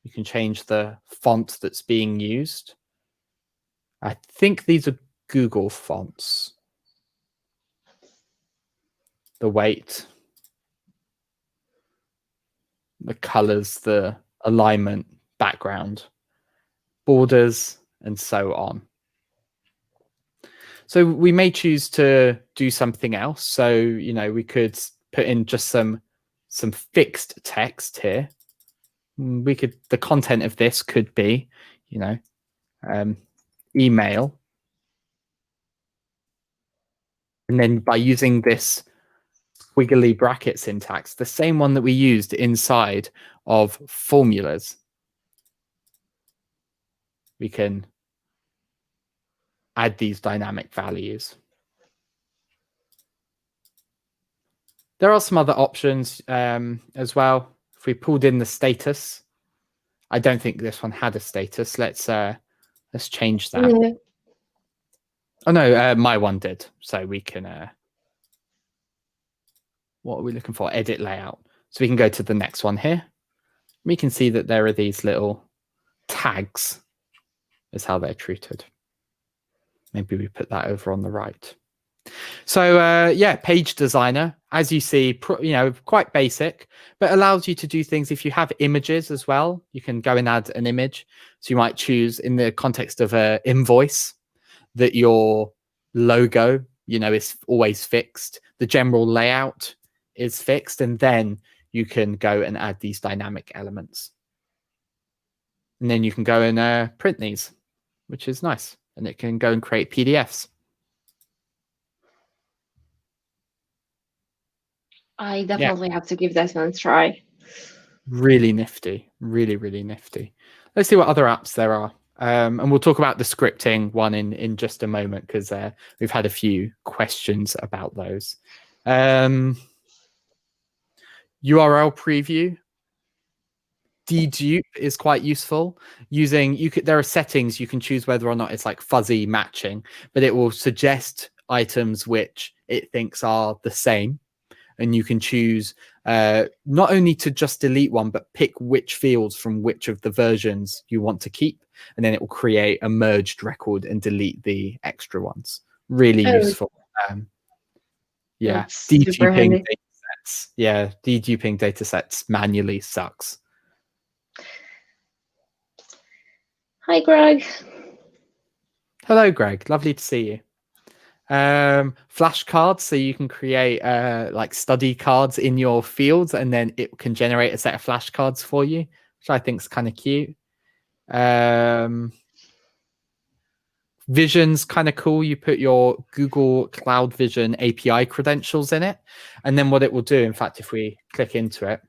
You can change the font that's being used. I think these are Google fonts. The weight, the colors, the alignment, background, borders, and so on. So we may choose to do something else. So, we could put in just some fixed text here. The content of this could be, email. And then by using this squiggly bracket syntax, the same one that we used inside of formulas, we can add these dynamic values. There are some other options as well. If we pulled in the status, I don't think this one had a status. Let's change that. Yeah. Oh no, my one did. So we can, what are we looking for? Edit layout. So we can go to the next one here. We can see that there are these little tags is how they're treated. Maybe we put that over on the right. So yeah, Page Designer, as you see, quite basic, but allows you to do things. If you have images as well, you can go and add an image. So you might choose in the context of an invoice that your logo, is always fixed. The general layout is fixed, and then you can go and add these dynamic elements. And then you can go and print these, which is nice. And it can go and create PDFs. I definitely have to give that one a try. Really nifty. Really, really nifty. Let's see what other apps there are. And we'll talk about the scripting one in just a moment, because we've had a few questions about those. URL preview. Dedupe is quite useful. There are settings you can choose whether or not it's like fuzzy matching, but it will suggest items which it thinks are the same. And you can choose not only to just delete one, but pick which fields from which of the versions you want to keep. And then it will create a merged record and delete the extra ones. Really useful. Yeah, deduping data sets. Yeah, deduping data sets manually sucks. Hi, Greg. Hello, Greg. Lovely to see you. Flashcards, so you can create like study cards in your fields, and then it can generate a set of flashcards for you, which I think is kind of cute. Vision's kind of cool. You put your Google Cloud Vision API credentials in it, and then what it will do, in fact, if we click into it,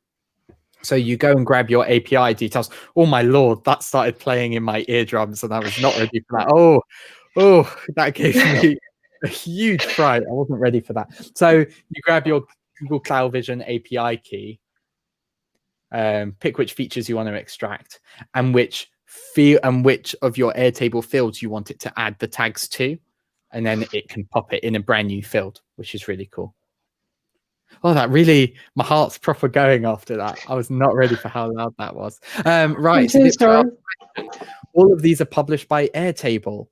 so you go and grab your API details. Oh my lord, that started playing in my eardrums, and I was not ready for that. Oh, that gave me a huge fright. I wasn't ready for that. So you grab your Google Cloud Vision API key, pick which features you want to extract, and which of your Airtable fields you want it to add the tags to, and then it can pop it in a brand new field, which is really cool. Oh, my heart's proper going after that. I was not ready for how loud that was. Right, so all of these are published by Airtable.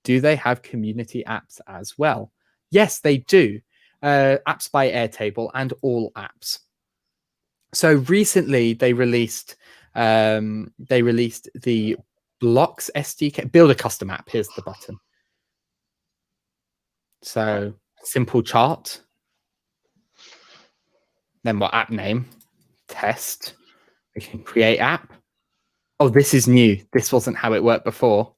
Do they have community apps as well? Yes, they do. Apps by Airtable and all apps. So recently they released the Blocks SDK. Build a custom app. Here's the button. So simple chart. Then what app name? Test. We can create app. Oh, this is new. This wasn't how it worked before.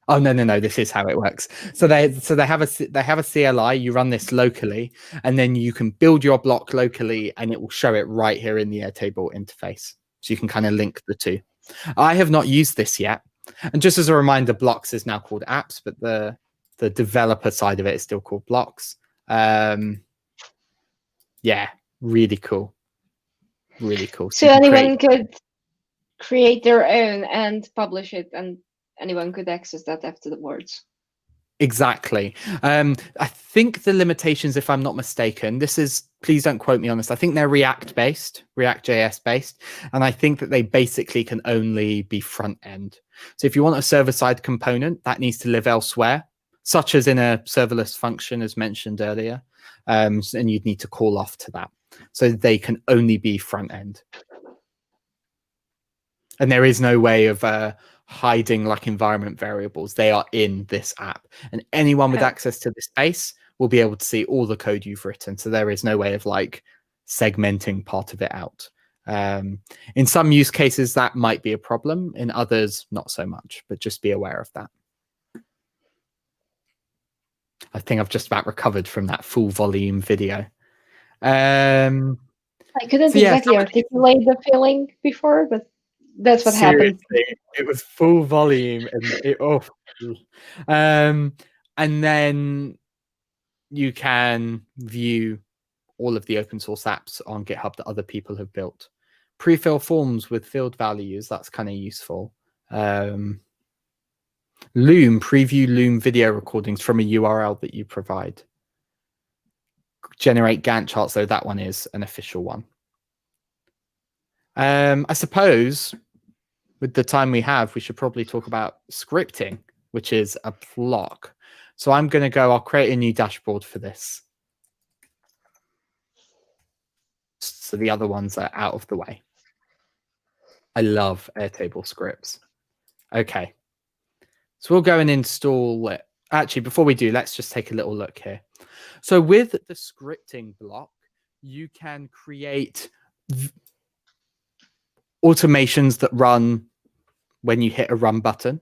Oh no! This is how it works. So they have a CLI. You run this locally, and then you can build your block locally, and it will show it right here in the Airtable interface. So you can kind of link the two. I have not used this yet, and just as a reminder, Blocks is now called Apps, but the developer side of it is still called Blocks. Yeah, really cool. Really cool. So anyone could create their own and publish it, and anyone could access that afterwards. Exactly. I think the limitations, if I'm not mistaken, please don't quote me on this. I think they're React.js based. And I think that they basically can only be front end. So if you want a server-side component, that needs to live elsewhere, such as in a serverless function, as mentioned earlier. And you'd need to call off to that. So they can only be front end. And there is no way of hiding like environment variables. They are in this app, and anyone with access to this base will be able to see all the code you've written. So there is no way of like segmenting part of it out. In some use cases, that might be a problem. In others, not so much, but just be aware of that. I think I've just about recovered from that full volume video. I couldn't exactly articulate the feeling before, but that's what happened. It was full volume, and and then you can view all of the open source apps on GitHub that other people have built. Pre-fill forms with field values, that's kind of useful. Loom, preview Loom video recordings from a URL that you provide. Generate Gantt charts, though that one is an official one. I suppose with the time we have, we should probably talk about scripting, which is a block. So I'm going to I'll create a new dashboard for this. So the other ones are out of the way. I love Airtable Scripts. Okay. So we'll go and install it. Actually, before we do, let's just take a little look here. So with the scripting block, you can create automations that run when you hit a run button.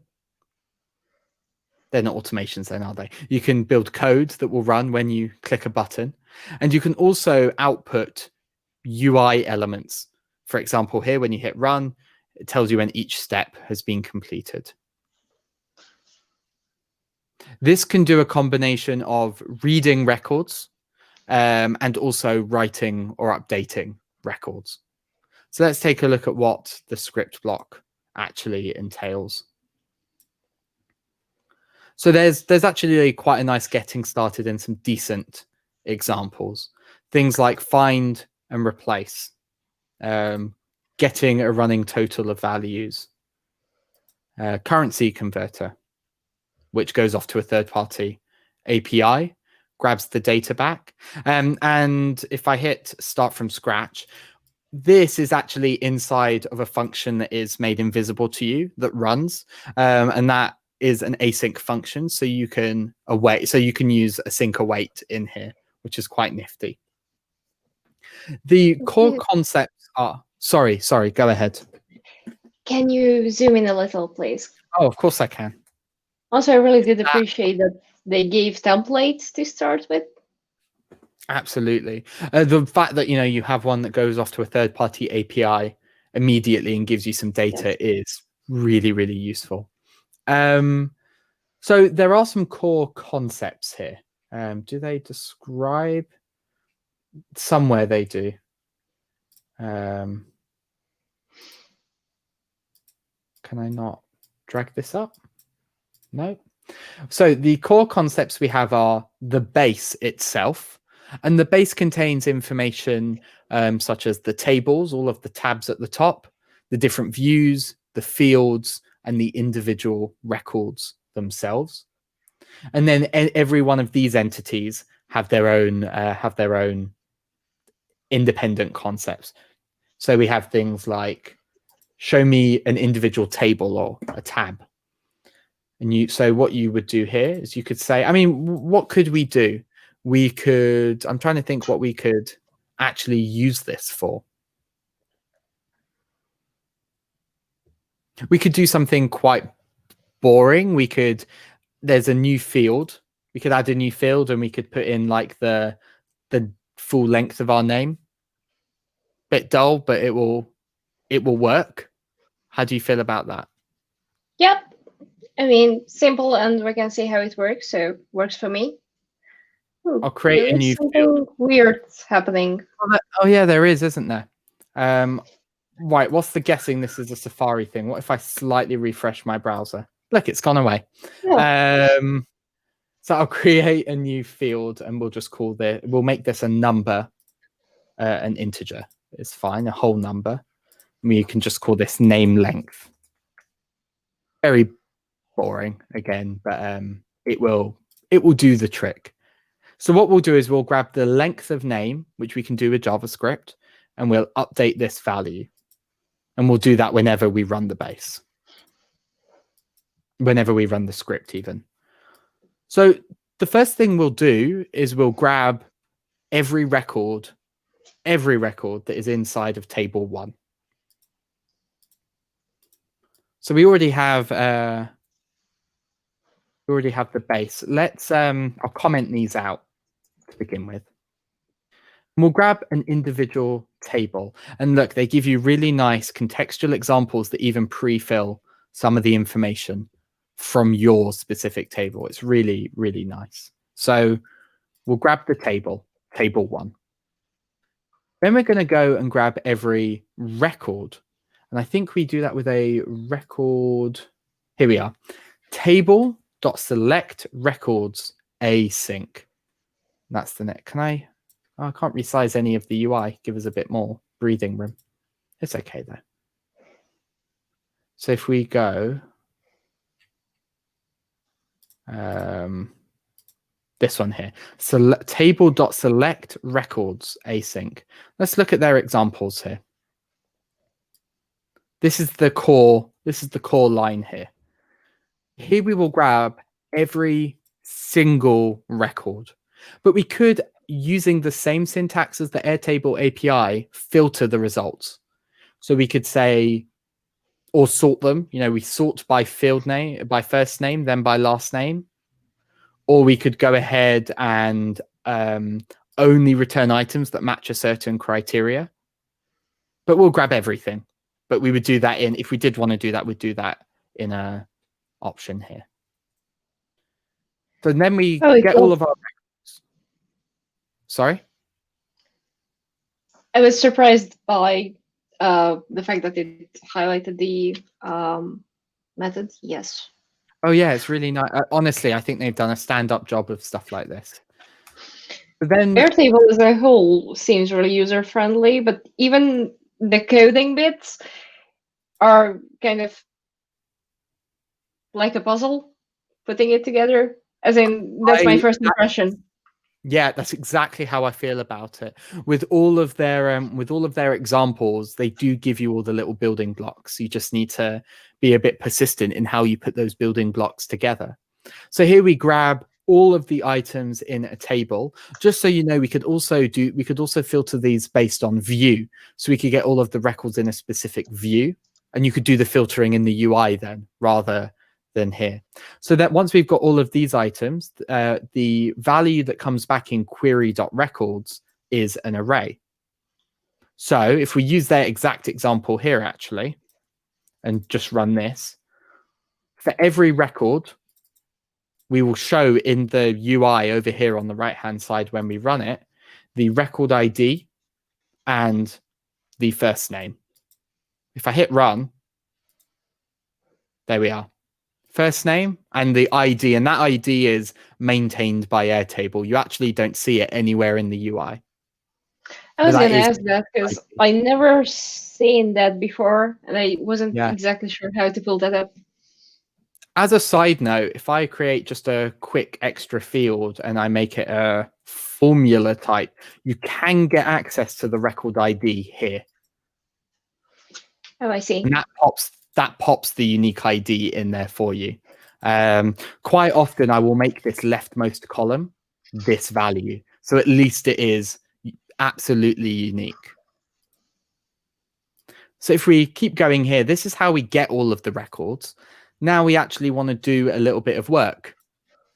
They're not automations then, are they? You can build code that will run when you click a button. And you can also output UI elements. For example, here, when you hit run, it tells you when each step has been completed. This can do a combination of reading records and also writing or updating records. So let's take a look at what the script block actually entails. So there's actually quite a nice getting started and some decent examples. Things like find and replace, getting a running total of values, currency converter, which goes off to a third-party API, grabs the data back. And if I hit start from scratch, this is actually inside of a function that is made invisible to you that runs, and that is an async function. So you can use async await in here, which is quite nifty. The core concepts are sorry, go ahead. Can you zoom in a little, please? Oh, of course I can. Also, I really did appreciate that they gave templates to start with. Absolutely. The fact that you have one that goes off to a third-party API immediately and gives you some data is really, really useful. So there are some core concepts here. Do they describe? Somewhere they do. Can I not drag this up? No. So the core concepts we have are the base itself. And the base contains information such as the tables, all of the tabs at the top, the different views, the fields, and the individual records themselves. And then every one of these entities have their own independent concepts. So we have things like show me an individual table or a tab. And so what you would do here is you could say, what could we do? I'm trying to think what we could actually use this for. We could do something quite boring. There's a new field. We could add a new field and we could put in like the full length of our name. Bit dull, but it will work. How do you feel about that? Yep. Simple, and we can see how it works. So works for me. Ooh, I'll create a new field. Weird happening. Oh yeah, there is, isn't there? Right. What's the guessing? This is a Safari thing. What if I slightly refresh my browser? Look, it's gone away. Yeah. So I'll create a new field, and we'll just we'll make this a number, an integer. It's fine, a whole number. We can just call this name length. Very boring again, but it will do the trick. So what we'll do is we'll grab the length of name, which we can do with JavaScript, and we'll update this value. And we'll do that whenever we run the base, whenever we run the script even. So the first thing we'll do is we'll grab every record that is inside of table 1. So we already have the base. Let's I'll comment these out to begin with. And we'll grab an individual table. And look, they give you really nice contextual examples that even pre-fill some of the information from your specific table. It's really, really nice. So we'll grab the table 1. Then we're going to go and grab every record. And I think we do that with a record. Here we are. table.select records async. That's the next. Can I? Oh, I can't resize any of the UI. Give us a bit more breathing room. It's okay though. So if we go, this one here, table.select records async. Let's look at their examples here. This is the core. This is the core line here. Here we will grab every single record, but we could, using the same syntax as the Airtable API, filter the results. So we could say, or sort them. You know, we sort by field name, by first name, then by last name. Or we could go ahead and only return items that match a certain criteria. But we'll grab everything. But we would do that in, if we did want to do that, we'd do that in a option here. So then we get all of our records. Sorry? I was surprised by the fact that it highlighted the methods. Yes. Oh, yeah, it's really nice. Honestly, I think they've done a stand-up job of stuff like this. But then Airtable as a whole seems really user-friendly, but even the coding bits are kind of like a puzzle, putting it together. As in, that's my first impression. Yeah, that's exactly how I feel about it. With all of their examples, they do give you all the little building blocks. You just need to be a bit persistent in how you put those building blocks together. So here we grab all of the items in a table. Just so you know, we could also filter these based on view. So we could get all of the records in a specific view, and you could do the filtering in the UI then rather than here. So that once we've got all of these items, the value that comes back in query.records is an array. So if we use their exact example here, actually, and just run this, for every record, we will show in the UI over here on the right-hand side when we run it, the record ID and the first name. If I hit run, there we are. First name and the ID, and that ID is maintained by Airtable. You actually don't see it anywhere in the UI. I was going to ask that because I never seen that before, and I wasn't exactly sure how to pull that up. As a side note, if I create just a quick extra field and I make it a formula type, you can get access to the record ID here. Oh, I see. And that pops the unique ID in there for you. Quite often, I will make this leftmost column this value, so at least it is absolutely unique. So if we keep going here, this is how we get all of the records. Now we actually want to do a little bit of work.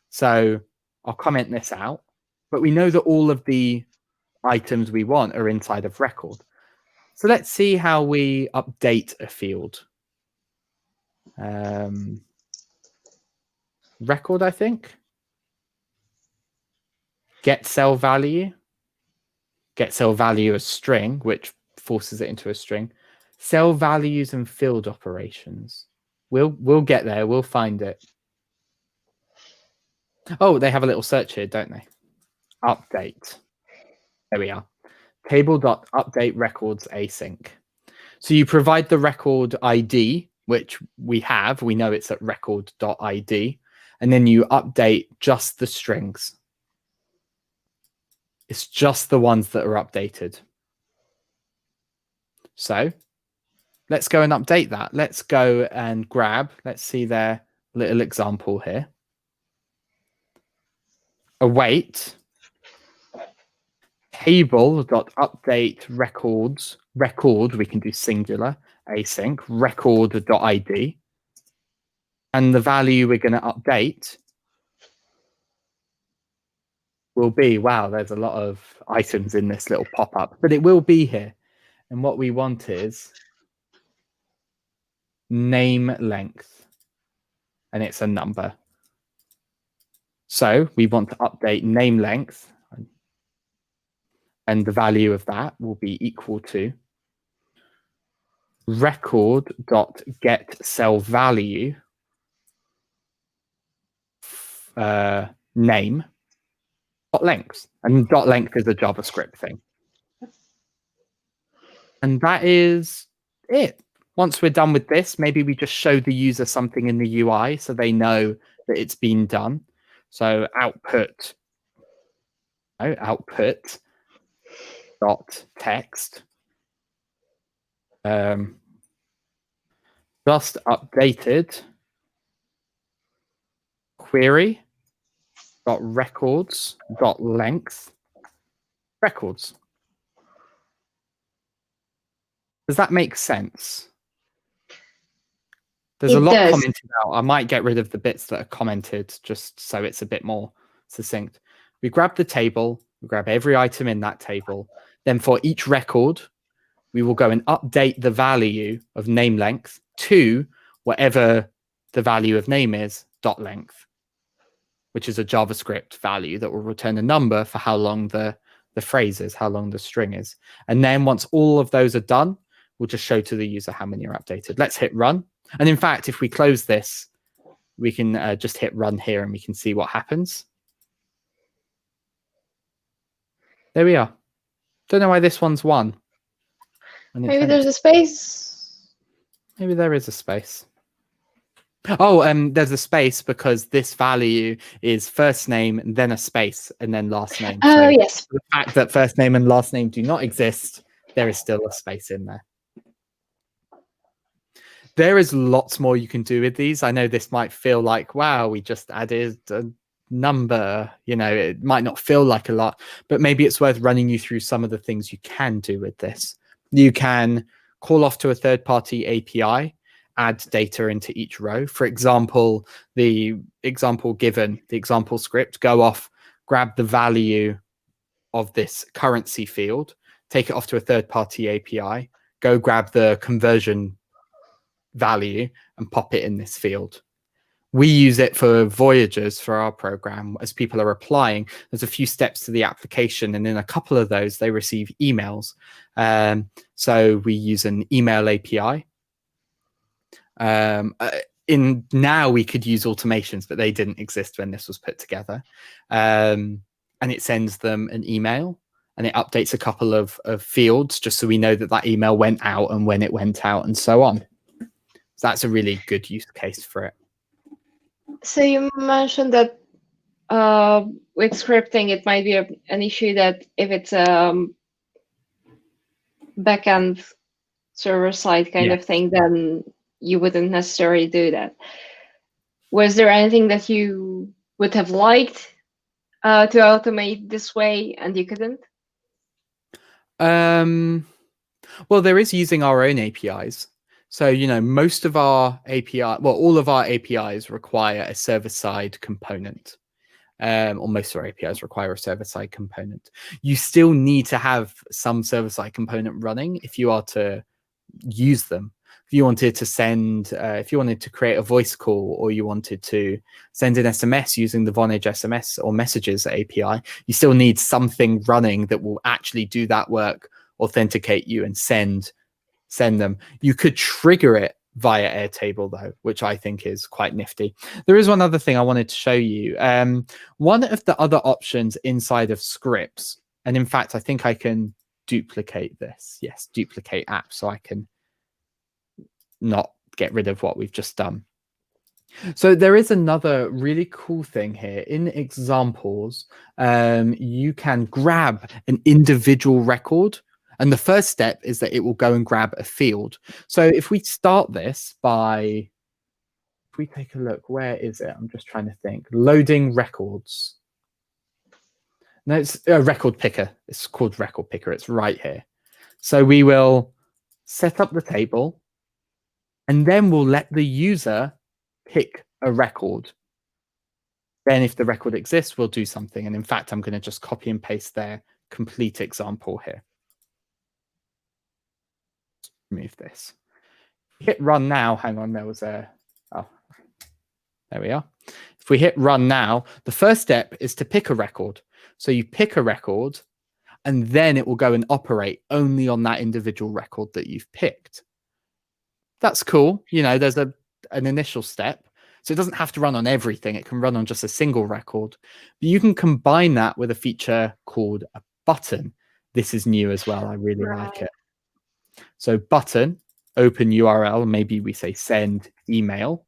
So I'll comment this out, but we know that all of the items we want are inside of record. So let's see how we update a field. Record, I think. Get cell value. Get cell value as string, which forces it into a string. Cell values and field operations. We'll get there. We'll find it. Oh, they have a little search here, don't they? Update. There we are. Table.update records async. So you provide the record ID, which we have. We know it's at record.id. And then you update just the strings. It's just the ones that are updated. So let's go and update that. Let's go and grab, let's see their little example here. Await table.update records, record, we can do singular, async, record.id. And the value we're going to update will be, wow, there's a lot of items in this little pop-up, but it will be here. And what we want is name length, and it's a number. So we want to update name length, and the value of that will be equal to record.getCellValue name dot length, and dot length is a JavaScript thing. And that is it. Once we're done with this, maybe we just show the user something in the UI so they know that it's been done. So output dot text just updated query dot records dot length records. Does that make sense? There's a lot commented out. I might get rid of the bits that are commented just so it's a bit more succinct. We grab the table, we grab every item in that table. Then for each record, we will go and update the value of name length to whatever the value of name is, dot length, which is a JavaScript value that will return a number for how long the phrase is, how long the string is. And then once all of those are done, we'll just show to the user how many are updated. Let's hit run. And in fact, if we close this, we can just hit run here and we can see what happens. There we are. Don't know why this one's 1. Maybe there's a space. Maybe there is a space. Oh, there's a space because this value is first name, and then a space, and then last name. Oh, so yes. The fact that first name and last name do not exist, there is still a space in there. There is lots more you can do with these. I know this might feel like, wow, we just added a number. You know, it might not feel like a lot, but maybe it's worth running you through some of the things you can do with this. You can call off to a third-party API, add data into each row. For example, the example given, the example script, go off, grab the value of this currency field, take it off to a third-party API, go grab the conversion value and pop it in this field. We use it for voyagers for our program. As people are applying, there's a few steps to the application, and in a couple of those, they receive emails. So we use an email API. Now we could use automations, but they didn't exist when this was put together. And it sends them an email, and it updates a couple of fields just so we know that that email went out and when it went out and so on. So that's a really good use case for it. So you mentioned that with scripting, it might be an issue that if it's a backend server-side kind of thing, then you wouldn't necessarily do that. Was there anything that you would have liked to automate this way and you couldn't? Well, there is using our own APIs. So, you know, most of our all of our APIs require a server-side component. Or most of our APIs require a server-side component. You still need to have some server-side component running if you are to use them. If you wanted to send, if you wanted to create a voice call, or you wanted to send an SMS using the Vonage SMS or Messages API, you still need something running that will actually do that work, authenticate you, and send them. You could trigger it via Airtable though, which I think is quite nifty. There is one other thing I wanted to show you. One of the other options inside of scripts, and in fact, I think I can duplicate this. Yes, duplicate app, so I can not get rid of what we've just done. So there is another really cool thing here. In examples, you can grab an individual record. And the first step is that it will go and grab a field. So if we start this by, if we take a look, where is it? I'm just trying to think. Loading records. No, it's a record picker. It's called record picker. It's right here. So we will set up the table, and then we'll let the user pick a record. Then if the record exists, we'll do something. And in fact, I'm going to just copy and paste their complete example here. Remove this. Hit run now. Hang on, there was a, oh, there we are. If we hit run now, the first step is to pick a record. So you pick a record, and then it will go and operate only on that individual record that you've picked. That's cool. You know, there's an initial step, So it doesn't have to run on everything. It can run on just a single record. But you can combine that with a feature called a button. This is new as well. I really like it. So button, open URL, maybe we say send email.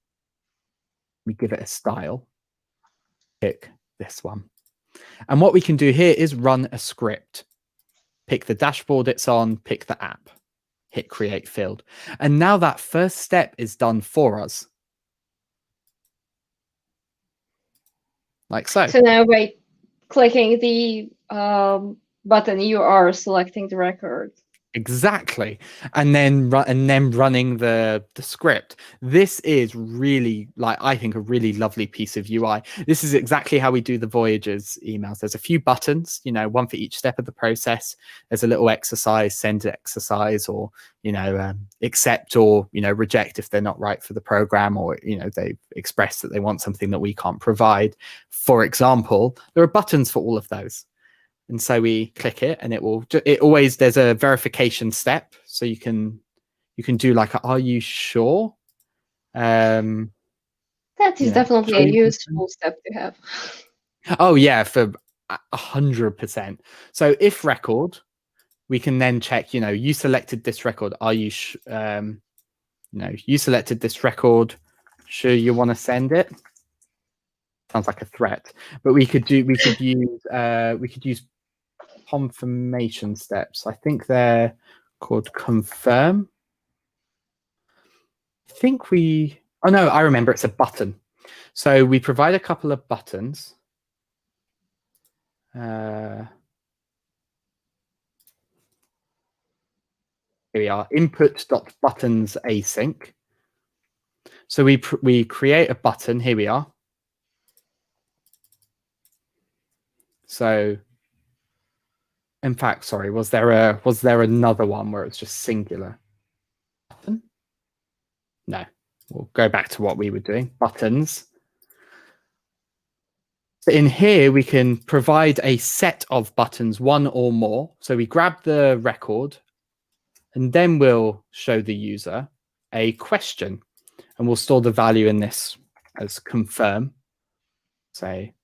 We give it a style. Pick this one. And what we can do here is run a script. Pick the dashboard it's on, pick the app, hit create field. And now that first step is done for us. Like so. So now by clicking the button, you are selecting the record. Exactly. And then running the script. This is really, like, I think a really lovely piece of UI. This is exactly how we do the Voyagers emails. There's a few buttons, you know, one for each step of the process. There's a little exercise, send exercise, or, you know, accept or, you know, reject if they're not right for the program, or, you know, they express that they want something that we can't provide. For example, there are buttons for all of those. And so we click it, and there's a verification step. So you can do like, are you sure? That is definitely a useful step to have. Oh yeah, for 100%. So if record, we can then check, you know, you selected this record. Are you, you selected this record. Sure you want to send it? Sounds like a threat, but we could use confirmation steps. I think they're called confirm. Oh no, I remember, it's a button. So we provide a couple of buttons. Here we are, input.buttons async. So we create a button. Here we are. So in fact, sorry, was there another one where it's just singular? Button? No, we'll go back to what we were doing. Buttons. So in here, we can provide a set of buttons, one or more. So we grab the record, and then we'll show the user a question, and we'll store the value in this as confirm. Say,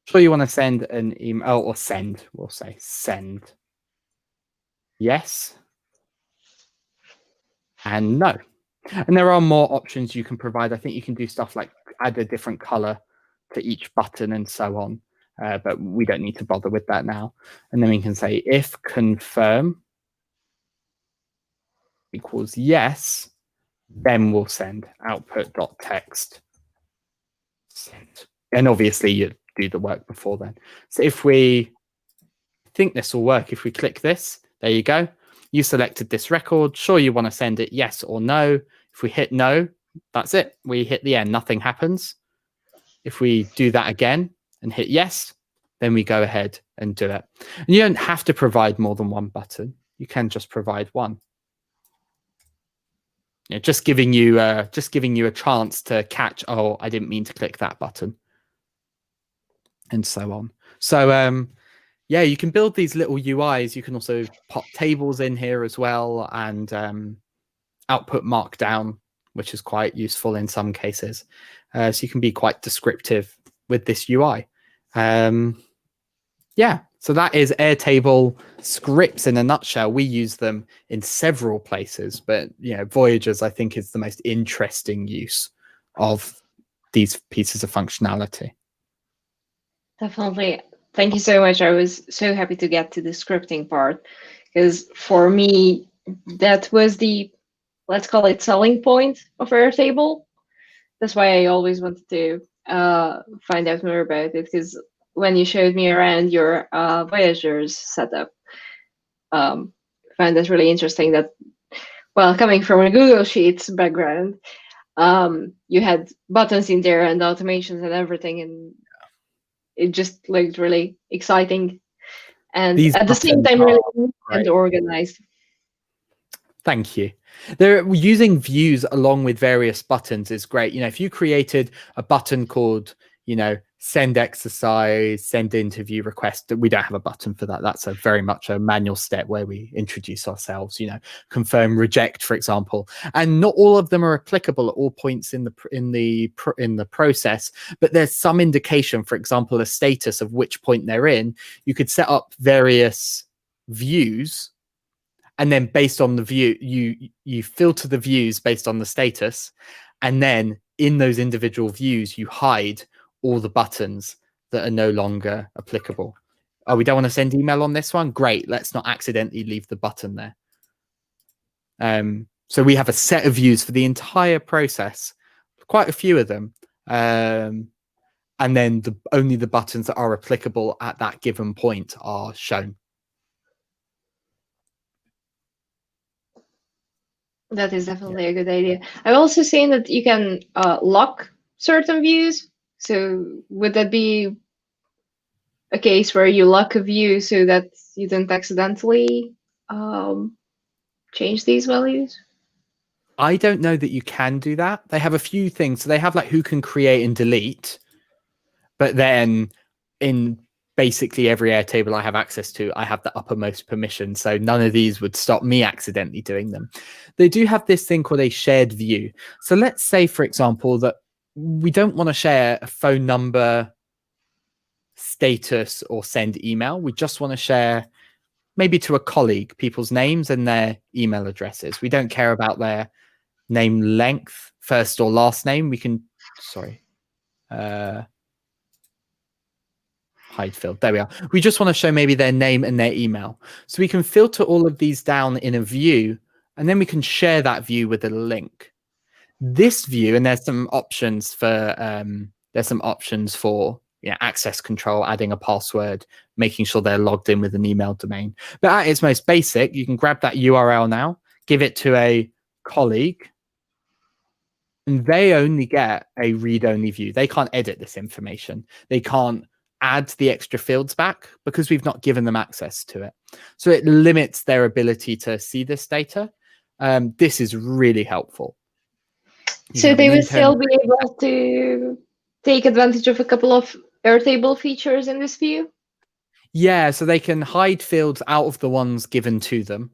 sure you want to send an email, or send, we'll say send. Yes. And no. And there are more options you can provide. I think you can do stuff like add a different color to each button and so on. But we don't need to bother with that now. And then we can say if confirm equals yes, then we'll send output.text send. And obviously you do the work before then. So if we think this will work, if we click this, there you go. You selected this record. Sure, you want to send it yes or no. If we hit no, that's it. We hit the end. Nothing happens. If we do that again and hit yes, then we go ahead and do it. And you don't have to provide more than one button. You can just provide one. Just giving you a chance to catch, oh, I didn't mean to click that button, and so on. So yeah, you can build these little UIs. You can also pop tables in here as well, and output markdown, which is quite useful in some cases. So you can be quite descriptive with this UI. Yeah, so that is Airtable Scripts in a nutshell. We use them in several places, but Voyagers, I think, is the most interesting use of these pieces of functionality. Definitely. Thank you so much. I was so happy to get to the scripting part, because for me, that was the, let's call it, selling point of Airtable. That's why I always wanted to find out more about it, because when you showed me around your Voyagers setup, I found that really interesting that, well, coming from a Google Sheets background, you had buttons in there and automations and everything, and it just looked really exciting, and at the same time really neat and organized. Thank you. They're using views along with various buttons is great. If you created a button called, send exercise, send interview request. We don't have a button for that. That's a very much a manual step where we introduce ourselves, confirm, reject, for example. And not all of them are applicable at all points in the process, but there's some indication, for example, a status of which point they're in. You could set up various views, and then based on the view, you filter the views based on the status, and then in those individual views, you hide all the buttons that are no longer applicable. Oh, we don't want to send email on this one? Great, let's not accidentally leave the button there. So we have a set of views for the entire process, quite a few of them. And then only the buttons that are applicable at that given point are shown. That is definitely a good idea. I've also seen that you can lock certain views. So would that be a case where you lock a view so that you don't accidentally change these values? I don't know that you can do that. They have a few things. So they have like who can create and delete, but then in basically every Airtable I have access to, I have the uppermost permission. So none of these would stop me accidentally doing them. They do have this thing called a shared view. So let's say, for example, that we don't want to share a phone number, status, or send email. We just want to share maybe to a colleague people's names and their email addresses. We don't care about their name length, first or last name. We can, hide field. There we are. We just want to show maybe their name and their email. So we can filter all of these down in a view, and then we can share that view with a link. This view, and there's some options for access control, adding a password, making sure they're logged in with an email domain. But at its most basic, you can grab that URL now, give it to a colleague, and they only get a read-only view. They can't edit this information. They can't add the extra fields back because we've not given them access to it. So it limits their ability to see this data. This is really helpful. So they will still be able to take advantage of a couple of Airtable features in this view? Yeah, so they can hide fields out of the ones given to them.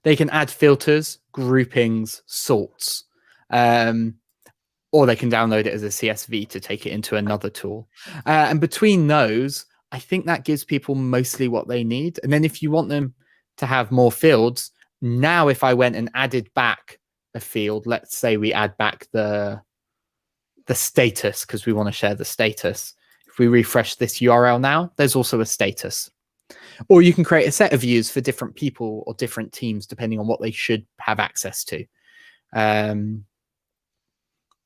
They can add filters, groupings, sorts, or they can download it as a CSV to take it into another tool. And between those, I think that gives people mostly what they need. And then if you want them to have more fields, now if I went and added back a field, let's say we add back the status because we want to share the status. If we refresh this URL now, there's also a status. Or you can create a set of views for different people or different teams, depending on what they should have access to.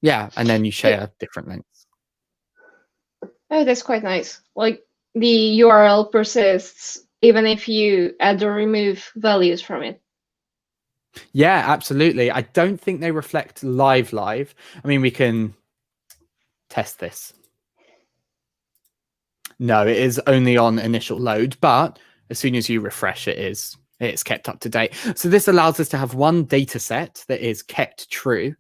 Yeah, and then you share different links. Oh, that's quite nice. Like the URL persists even if you add or remove values from it. Yeah, absolutely. I don't think they reflect live. I mean, we can test this. No, it is only on initial load, but as soon as you refresh, it's kept up to date. So this allows us to have one data set that is kept true.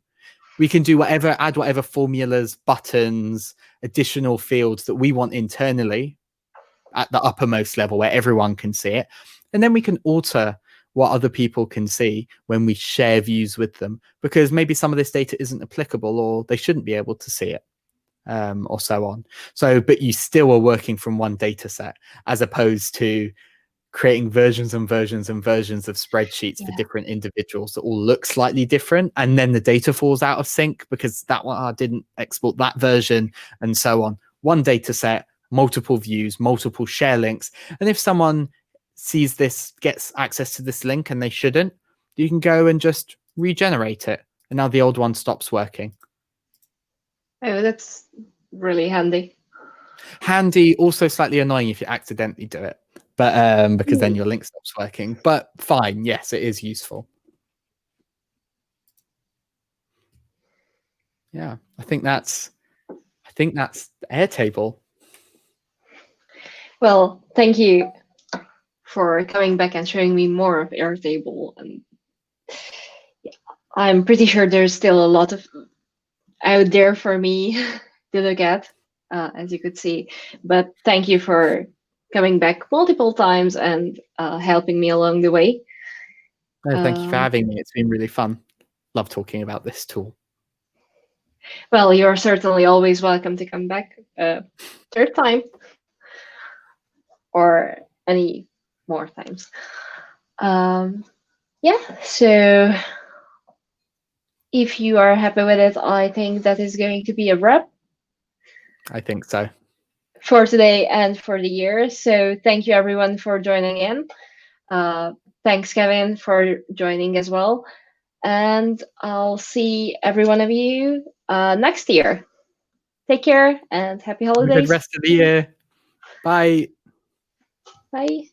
We can do add whatever formulas, buttons, additional fields that we want internally at the uppermost level where everyone can see it. And then we can alter what other people can see when we share views with them, because maybe some of this data isn't applicable or they shouldn't be able to see it, or so on. So, but you still are working from one data set as opposed to creating versions and versions and versions of spreadsheets for different individuals that all look slightly different. And then the data falls out of sync because that one didn't export that version and so on. One data set, multiple views, multiple share links. And if someone sees this, gets access to this link and they shouldn't, you can go and just regenerate it. And now the old one stops working. Oh, that's really handy. Handy, also slightly annoying if you accidentally do it, but because then your link stops working. But fine, yes, it is useful. Yeah, I think that's Airtable. Well, thank you for coming back and showing me more of Airtable. And I'm pretty sure there's still a lot of out there for me to look at. as you could see. But thank you for coming back multiple times and helping me along the way. No, thank you for having me. It's been really fun. Love talking about this tool. Well, you're certainly always welcome to come back third time or any more times. Yeah, so if you are happy with it, I think that is going to be a wrap. I think so. For today and for the year. So thank you everyone for joining in. Thanks, Kevin, for joining as well. And I'll see every one of you next year. Take care and happy holidays. Have a good rest of the year. Bye. Bye.